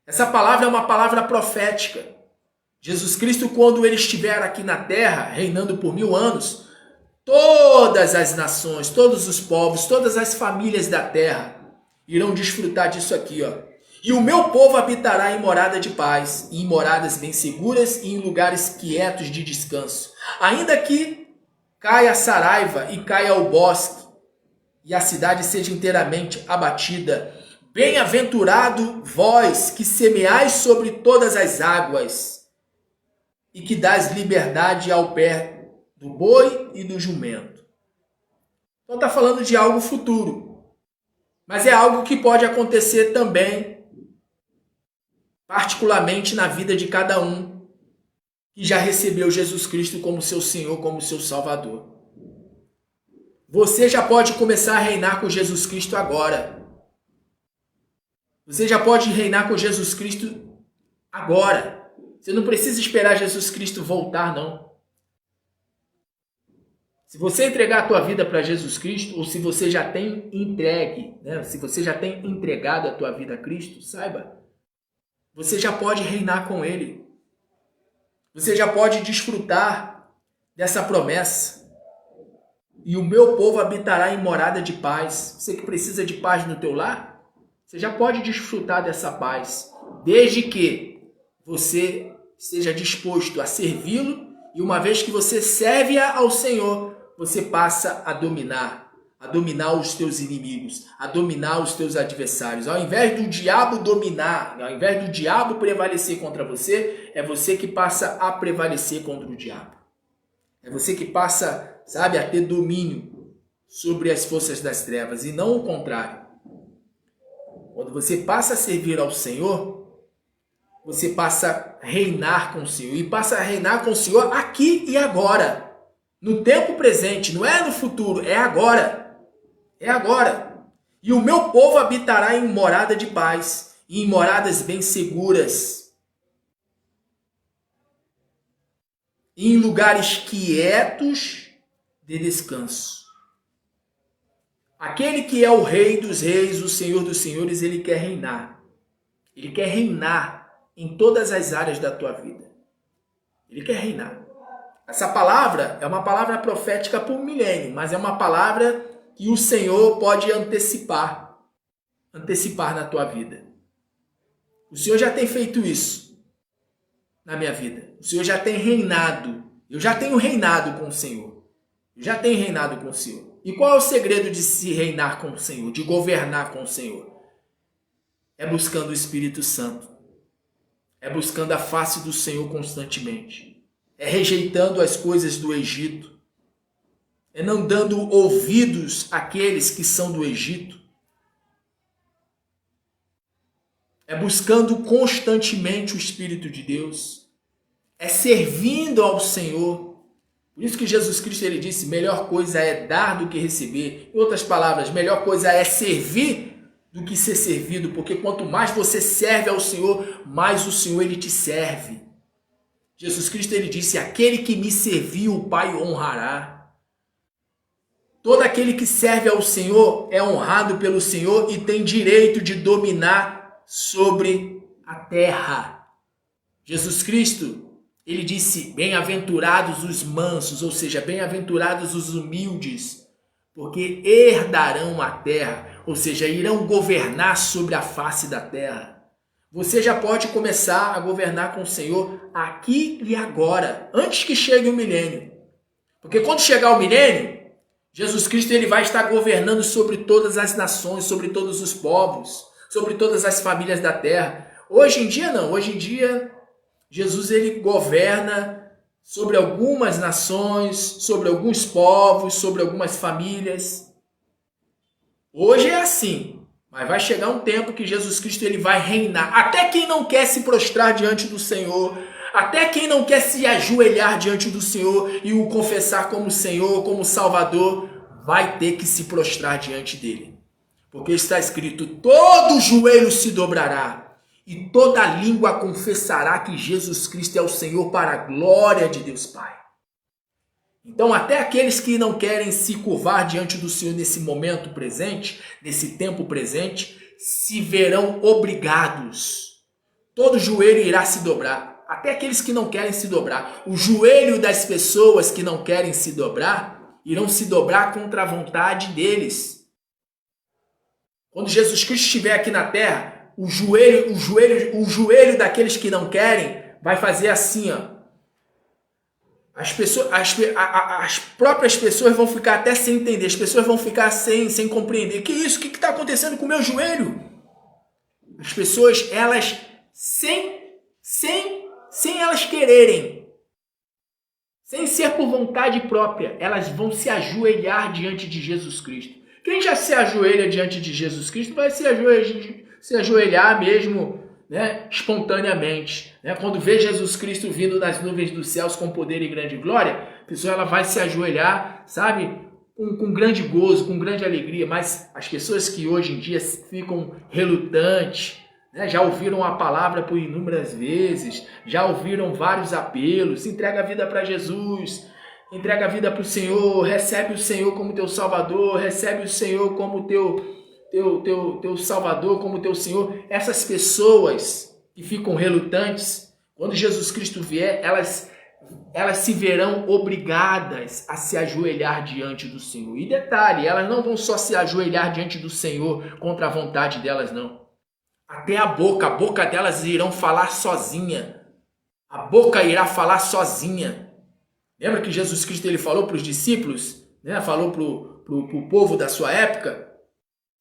Essa palavra é uma palavra profética. Jesus Cristo, quando ele estiver aqui na terra, reinando por 1000 anos, todas as nações, todos os povos, todas as famílias da terra irão desfrutar disso aqui, ó. E o meu povo habitará em morada de paz, e em moradas bem seguras e em lugares quietos de descanso. Ainda que caia a saraiva e caia o bosque, e a cidade seja inteiramente abatida, bem-aventurado vós que semeais sobre todas as águas, e que dás liberdade ao pé do boi e do jumento. Então está falando de algo futuro, mas é algo que pode acontecer também, particularmente na vida de cada um que já recebeu Jesus Cristo como seu Senhor, como seu Salvador. Você já pode começar a reinar com Jesus Cristo agora. Você já pode reinar com Jesus Cristo agora. Você não precisa esperar Jesus Cristo voltar, não. Se você entregar a tua vida para Jesus Cristo, ou se você já tem entregue, né? Se você já tem entregado a tua vida a Cristo, saiba, você já pode reinar com Ele. Você já pode desfrutar dessa promessa. E o meu povo habitará em morada de paz. Você que precisa de paz no teu lar, você já pode desfrutar dessa paz, desde que você esteja disposto a servi-lo, e uma vez que você serve ao Senhor, você passa a dominar os teus inimigos, a dominar os teus adversários. Ao invés do diabo dominar, ao invés do diabo prevalecer contra você, é você que passa a prevalecer contra o diabo. É você que passa, sabe, a ter domínio sobre as forças das trevas, e não o contrário. Quando você passa a servir ao Senhor, você passa a reinar com o Senhor. E passa a reinar com o Senhor aqui e agora. No tempo presente, não é no futuro, é agora. É agora. E o meu povo habitará em morada de paz, e em moradas bem seguras, e em lugares quietos de descanso. Aquele que é o Rei dos Reis, o Senhor dos Senhores, ele quer reinar. Ele quer reinar em todas as áreas da tua vida. Ele quer reinar. Essa palavra é uma palavra profética por milênio, mas é uma palavra que o Senhor pode antecipar na tua vida. O Senhor já tem feito isso na minha vida. O Senhor já tem reinado. Eu já tenho reinado com o Senhor. Eu já tenho reinado com o Senhor. E qual é o segredo de se reinar com o Senhor, de governar com o Senhor? É buscando o Espírito Santo. É buscando a face do Senhor constantemente. É rejeitando as coisas do Egito. É não dando ouvidos àqueles que são do Egito. É buscando constantemente o Espírito de Deus. É servindo ao Senhor. Por isso que Jesus Cristo ele disse, melhor coisa é dar do que receber. Em outras palavras, melhor coisa é servir do que ser servido. Porque quanto mais você serve ao Senhor, mais o Senhor ele te serve. Jesus Cristo ele disse, aquele que me serviu, o Pai honrará. Todo aquele que serve ao Senhor é honrado pelo Senhor e tem direito de dominar sobre a terra. Jesus Cristo, ele disse, bem-aventurados os mansos, ou seja, bem-aventurados os humildes, porque herdarão a terra, ou seja, irão governar sobre a face da terra. Você já pode começar a governar com o Senhor aqui e agora, antes que chegue o milênio. Porque quando chegar o milênio, Jesus Cristo ele vai estar governando sobre todas as nações, sobre todos os povos, sobre todas as famílias da terra. Hoje em dia não, hoje em dia Jesus ele governa sobre algumas nações, sobre alguns povos, sobre algumas famílias. Hoje é assim, mas vai chegar um tempo que Jesus Cristo ele vai reinar. Até quem não quer se prostrar diante do Senhor, até quem não quer se ajoelhar diante do Senhor e o confessar como Senhor, como Salvador, vai ter que se prostrar diante dele. Porque está escrito, todo joelho se dobrará e toda língua confessará que Jesus Cristo é o Senhor para a glória de Deus Pai. Então até aqueles que não querem se curvar diante do Senhor nesse momento presente, nesse tempo presente, se verão obrigados. Todo joelho irá se dobrar. Até aqueles que não querem se dobrar. O joelho das pessoas que não querem se dobrar, irão se dobrar contra a vontade deles. Quando Jesus Cristo estiver aqui na terra, o joelho daqueles que não querem vai fazer assim, ó. As próprias pessoas vão ficar até sem entender, as pessoas vão ficar sem compreender. Que isso? O que está acontecendo com o meu joelho? As pessoas, elas, sem elas quererem, sem ser por vontade própria, elas vão se ajoelhar diante de Jesus Cristo. Quem já se ajoelha diante de Jesus Cristo vai se ajoelhar mesmo, né, espontaneamente. Né? Quando vê Jesus Cristo vindo nas nuvens dos céus com poder e grande glória, a pessoa ela vai se ajoelhar, sabe, com grande gozo, com grande alegria. Mas as pessoas que hoje em dia ficam relutantes, né, já ouviram a palavra por inúmeras vezes, já ouviram vários apelos, entrega a vida para Jesus, entrega a vida para o Senhor, recebe o Senhor como teu Salvador, recebe o Senhor como teu Salvador, como teu Senhor. Essas pessoas que ficam relutantes, quando Jesus Cristo vier, elas se verão obrigadas a se ajoelhar diante do Senhor. E detalhe, elas não vão só se ajoelhar diante do Senhor contra a vontade delas, não. Até a boca delas irão falar sozinha. A boca irá falar sozinha. Lembra que Jesus Cristo ele falou para os discípulos, né? Falou para o povo da sua época?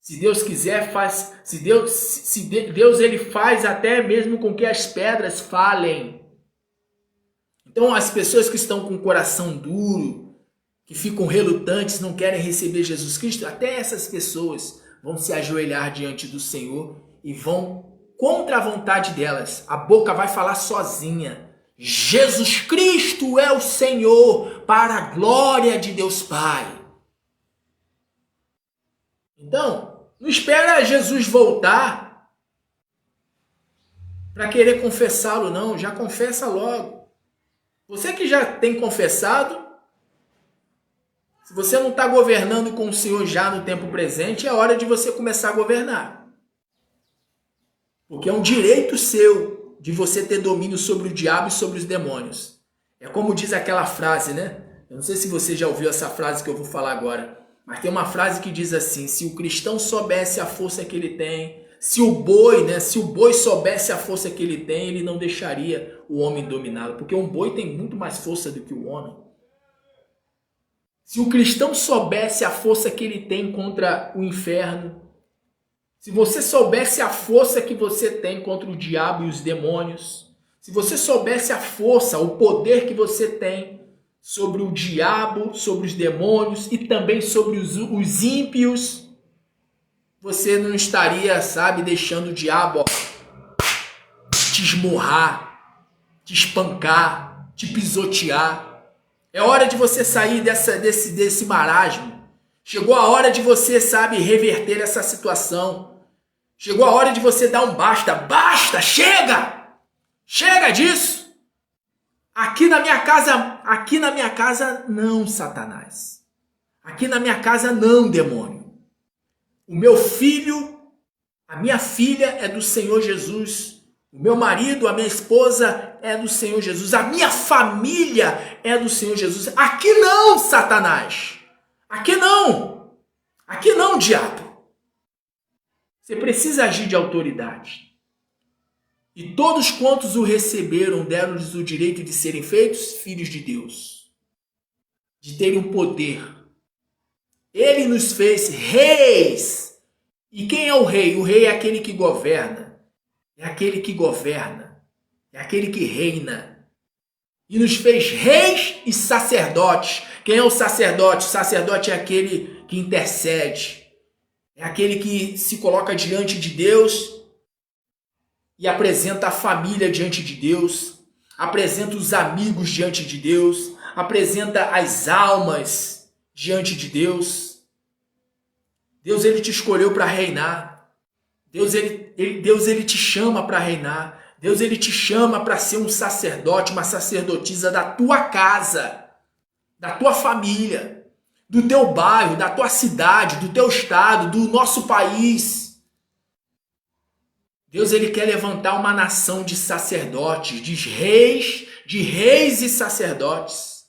Se Deus quiser, faz. Deus ele faz até mesmo com que as pedras falem. Então as pessoas que estão com o coração duro, que ficam relutantes, não querem receber Jesus Cristo, até essas pessoas vão se ajoelhar diante do Senhor e vão contra a vontade delas. A boca vai falar sozinha. Jesus Cristo é o Senhor para a glória de Deus Pai. Então, não espera Jesus voltar para querer confessá-lo, não. Já confessa logo. Você que já tem confessado, se você não está governando com o Senhor já no tempo presente, é hora de você começar a governar. Porque é um direito seu de você ter domínio sobre o diabo e sobre os demônios. É como diz aquela frase, né? Eu não sei se você já ouviu essa frase que eu vou falar agora, mas tem uma frase que diz assim: se o cristão soubesse a força que ele tem, se o boi soubesse a força que ele tem, ele não deixaria o homem dominá-lo, porque um boi tem muito mais força do que o homem. Se o cristão soubesse a força que ele tem contra o inferno, se você soubesse a força que você tem contra o diabo e os demônios, se você soubesse a força, o poder que você tem sobre o diabo, sobre os demônios e também sobre os ímpios, você não estaria, deixando o diabo te esmurrar, te espancar, te pisotear. É hora de você sair desse marasmo. Chegou a hora de você, reverter essa situação. Chegou a hora de você dar um basta. Basta, chega! Chega disso! Aqui na minha casa não, Satanás. Aqui na minha casa não, demônio. O meu filho, a minha filha é do Senhor Jesus. O meu marido, a minha esposa é do Senhor Jesus. A minha família é do Senhor Jesus. Aqui não, Satanás. Aqui não. Aqui não, diabo. Você precisa agir de autoridade. E todos quantos o receberam, deram-lhes o direito de serem feitos filhos de Deus. De terem o poder Ele nos fez reis. E quem é o rei? O rei é aquele que governa. É aquele que governa. É aquele que reina. E nos fez reis e sacerdotes. Quem é o sacerdote? O sacerdote é aquele que intercede. É aquele que se coloca diante de Deus e apresenta a família diante de Deus, apresenta os amigos diante de Deus, apresenta as almas diante de Deus. Deus, ele te escolheu para reinar. Deus, ele te chama para reinar. Deus, ele te chama para ser um sacerdote, uma sacerdotisa da tua casa, da tua família, do teu bairro, da tua cidade, do teu estado, do nosso país. Deus, ele quer levantar uma nação de sacerdotes, de reis e sacerdotes.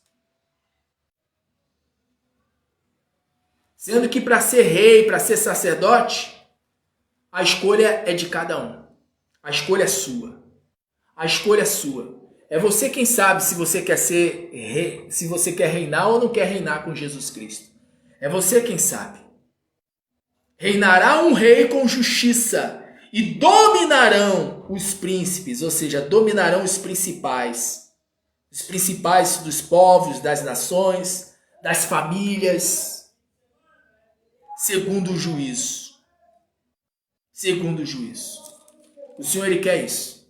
Sendo que para ser rei, para ser sacerdote, a escolha é de cada um. A escolha é sua. A escolha é sua. É você quem sabe se você quer ser rei, se você quer reinar ou não quer reinar com Jesus Cristo. É você quem sabe. Reinará um rei com justiça e dominarão os príncipes, ou seja, dominarão os principais dos povos, das nações, das famílias, segundo o juízo. Segundo o juízo. O Senhor, ele quer isso.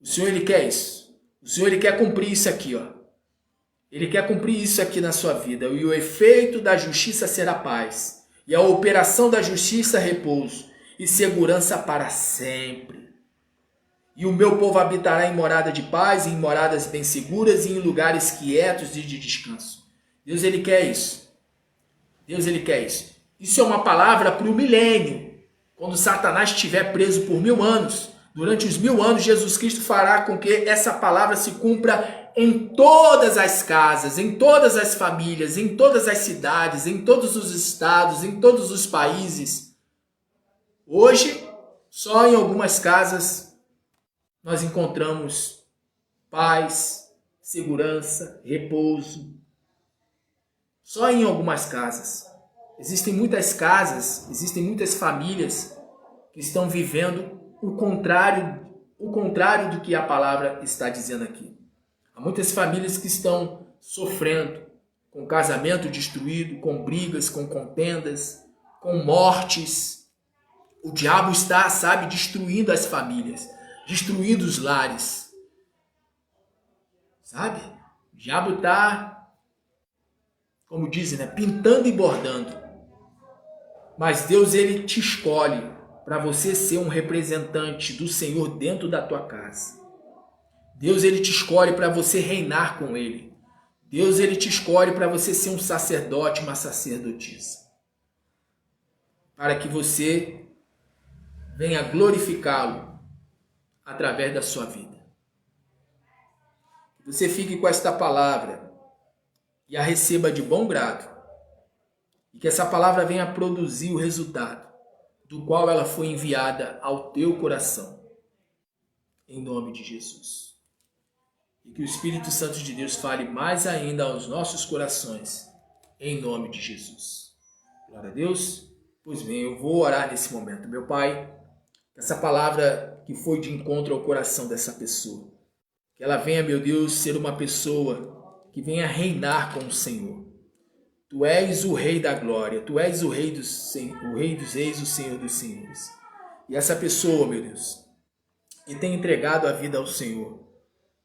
O Senhor, ele quer isso. O Senhor, ele quer cumprir isso aqui, ó. Ele quer cumprir isso aqui na sua vida. E o efeito da justiça será paz. E a operação da justiça, repouso. E segurança para sempre. E o meu povo habitará em morada de paz, em moradas bem seguras e em lugares quietos e de descanso. Deus, ele quer isso. Deus, ele quer isso. Isso é uma palavra para o milênio. Quando Satanás estiver preso por 1000 anos, durante os 1000 anos, Jesus Cristo fará com que essa palavra se cumpra em todas as casas, em todas as famílias, em todas as cidades, em todos os estados, em todos os países. Hoje, só em algumas casas, nós encontramos paz, segurança, repouso. Só em algumas casas. Existem muitas casas, existem muitas famílias que estão vivendo o contrário do que a palavra está dizendo aqui. Há muitas famílias que estão sofrendo, com casamento destruído, com brigas, com contendas, com mortes. O diabo está, destruindo as famílias, destruindo os lares. Sabe? O diabo está, como dizem, pintando e bordando. Mas Deus, ele te escolhe para você ser um representante do Senhor dentro da tua casa. Deus, ele te escolhe para você reinar com ele. Deus, ele te escolhe para você ser um sacerdote, uma sacerdotisa. Para que você venha glorificá-lo através da sua vida. Que você fique com esta palavra e a receba de bom grado. E que essa palavra venha produzir o resultado do qual ela foi enviada ao teu coração. Em nome de Jesus. E que o Espírito Santo de Deus fale mais ainda aos nossos corações. Em nome de Jesus. Glória a Deus. Pois bem, eu vou orar nesse momento. Meu Pai, essa palavra que foi de encontro ao coração dessa pessoa. Que ela venha, meu Deus, ser uma pessoa que venha reinar com o Senhor. Tu és o Rei da glória, Tu és o Rei dos reis, o Senhor dos senhores. E essa pessoa, meu Deus, que tem entregado a vida ao Senhor,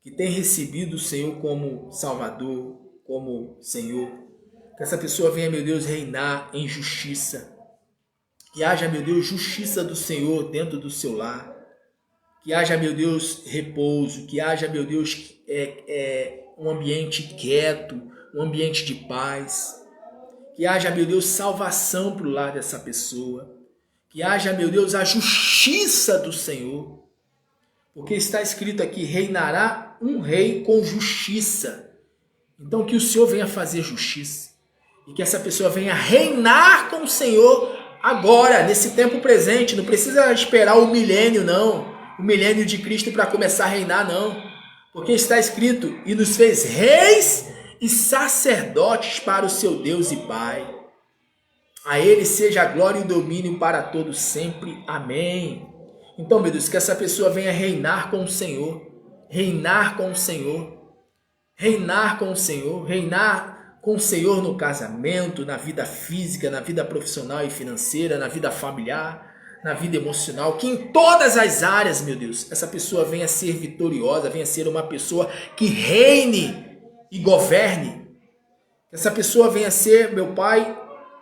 que tem recebido o Senhor como Salvador, como Senhor, que essa pessoa venha, meu Deus, reinar em justiça. Que haja, meu Deus, justiça do Senhor dentro do seu lar. Que haja, meu Deus, repouso. Que haja, meu Deus, um ambiente quieto, um ambiente de paz. Que haja, meu Deus, salvação para o lar dessa pessoa. Que haja, meu Deus, a justiça do Senhor. Porque está escrito aqui, reinará um rei com justiça. Então que o Senhor venha fazer justiça. E que essa pessoa venha reinar com o Senhor agora, nesse tempo presente. Não precisa esperar o milênio, não. O milênio de Cristo para começar a reinar, não. Porque está escrito, e nos fez reis e sacerdotes para o seu Deus e Pai. A Ele seja a glória e o domínio para todos sempre. Amém. Então, meu Deus, que essa pessoa venha reinar com o Senhor, reinar com o Senhor, reinar com o Senhor, reinar com o Senhor no casamento, na vida física, na vida profissional e financeira, na vida familiar, na vida emocional, que em todas as áreas, meu Deus, essa pessoa venha ser vitoriosa, venha ser uma pessoa que reine e governe. Que essa pessoa venha ser, meu Pai,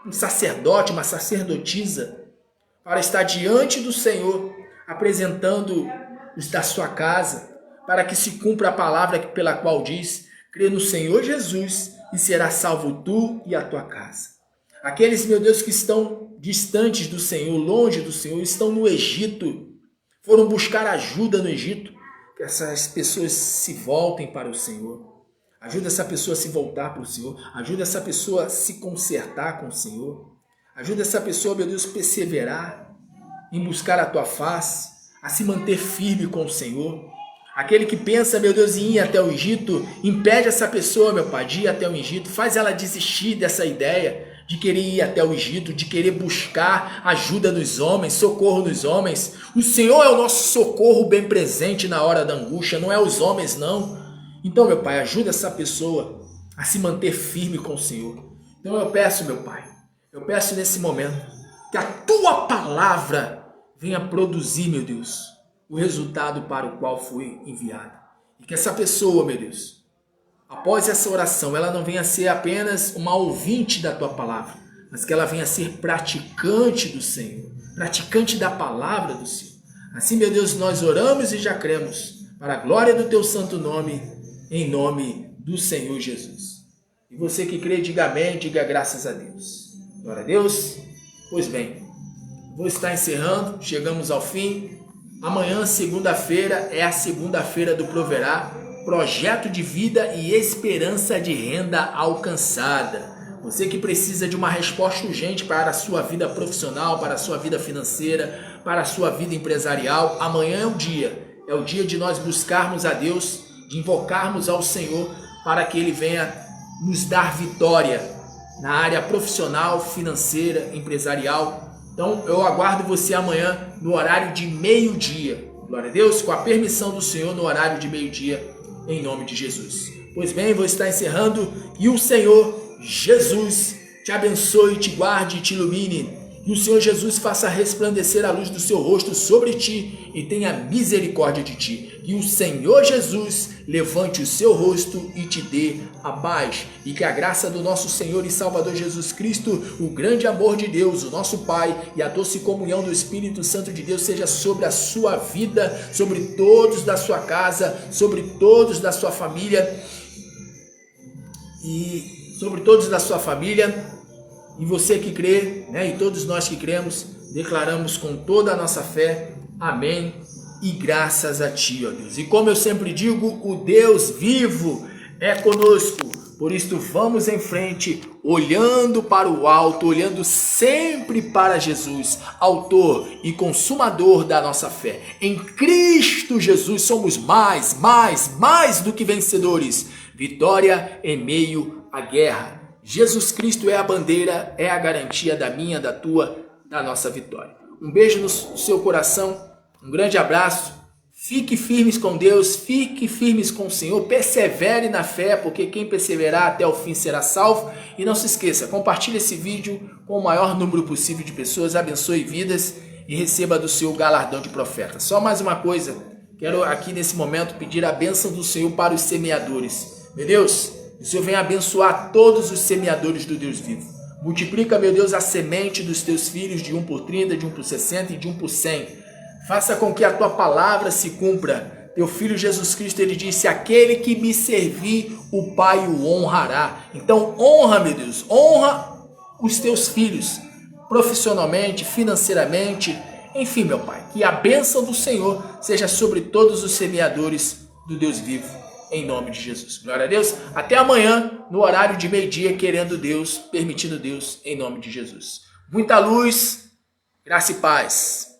um sacerdote, uma sacerdotisa, para estar diante do Senhor, apresentando os da sua casa, para que se cumpra a palavra pela qual diz: crê no Senhor Jesus e será salvo tu e a tua casa. Aqueles, meu Deus, que estão distantes do Senhor, longe do Senhor, estão no Egito, foram buscar ajuda no Egito, que essas pessoas se voltem para o Senhor. Ajuda essa pessoa a se voltar para o Senhor. Ajuda essa pessoa a se consertar com o Senhor. Ajuda essa pessoa, meu Deus, a perseverar em buscar a tua face, a se manter firme com o Senhor. Aquele que pensa, meu Deus, em ir até o Egito, impede essa pessoa, meu Pai, de ir até o Egito. Faz ela desistir dessa ideia de querer ir até o Egito, de querer buscar ajuda nos homens, socorro nos homens. O Senhor é o nosso socorro bem presente na hora da angústia, não é os homens, não. Então, meu Pai, ajuda essa pessoa a se manter firme com o Senhor. Então eu peço, meu Pai, eu peço nesse momento que a tua palavra venha produzir, meu Deus, o resultado para o qual foi enviada. E que essa pessoa, meu Deus, após essa oração, ela não venha ser apenas uma ouvinte da tua palavra, mas que ela venha ser praticante do Senhor, praticante da palavra do Senhor. Assim, meu Deus, nós oramos e já cremos, para a glória do teu santo nome, em nome do Senhor Jesus. E você que crê, diga amém, diga graças a Deus. Glória a Deus. Pois bem, vou estar encerrando, chegamos ao fim. Amanhã, segunda-feira, é a segunda-feira do Proverá, projeto de vida e esperança de renda alcançada. Você que precisa de uma resposta urgente para a sua vida profissional, para a sua vida financeira, para a sua vida empresarial, amanhã é o dia de nós buscarmos a Deus, de invocarmos ao Senhor para que Ele venha nos dar vitória na área profissional, financeira, empresarial. Então eu aguardo você amanhã no horário de meio-dia. Glória a Deus, com a permissão do Senhor, no horário de meio-dia, em nome de Jesus. Pois bem, vou estar encerrando e o Senhor Jesus te abençoe, te guarde e te ilumine. E o Senhor Jesus faça resplandecer a luz do seu rosto sobre ti e tenha misericórdia de ti. E o Senhor Jesus levante o seu rosto e te dê a paz. E que a graça do nosso Senhor e Salvador Jesus Cristo, o grande amor de Deus, o nosso Pai, e a doce comunhão do Espírito Santo de Deus seja sobre a sua vida, sobre todos da sua casa, sobre todos da sua família e sobre todos da sua família. E você que crê, né, e todos nós que cremos, declaramos com toda a nossa fé, amém, e graças a ti, ó Deus. E como eu sempre digo, o Deus vivo é conosco, por isso vamos em frente, olhando para o alto, olhando sempre para Jesus, autor e consumador da nossa fé. Em Cristo Jesus somos mais do que vencedores. Vitória em meio à guerra. Jesus Cristo é a bandeira, é a garantia da minha, da tua, da nossa vitória. Um beijo no seu coração, um grande abraço. Fique firmes com Deus, fique firmes com o Senhor, persevere na fé, porque quem perseverar até o fim será salvo. E não se esqueça, compartilhe esse vídeo com o maior número possível de pessoas, abençoe vidas e receba do seu galardão de profeta. Só mais uma coisa, quero aqui nesse momento pedir a bênção do Senhor para os semeadores. Meu Deus, o Senhor vem abençoar todos os semeadores do Deus vivo. Multiplica, meu Deus, a semente dos teus filhos de 1 por 30, de 1 por 60 e de 1 por 100. Faça com que a tua palavra se cumpra. Teu filho Jesus Cristo, ele disse, aquele que me servir, o Pai o honrará. Então honra, meu Deus, honra os teus filhos, profissionalmente, financeiramente, enfim, meu Pai. Que a bênção do Senhor seja sobre todos os semeadores do Deus vivo. Em nome de Jesus. Glória a Deus. Até amanhã, no horário de meio-dia, querendo Deus, permitindo Deus, em nome de Jesus. Muita luz, graça e paz.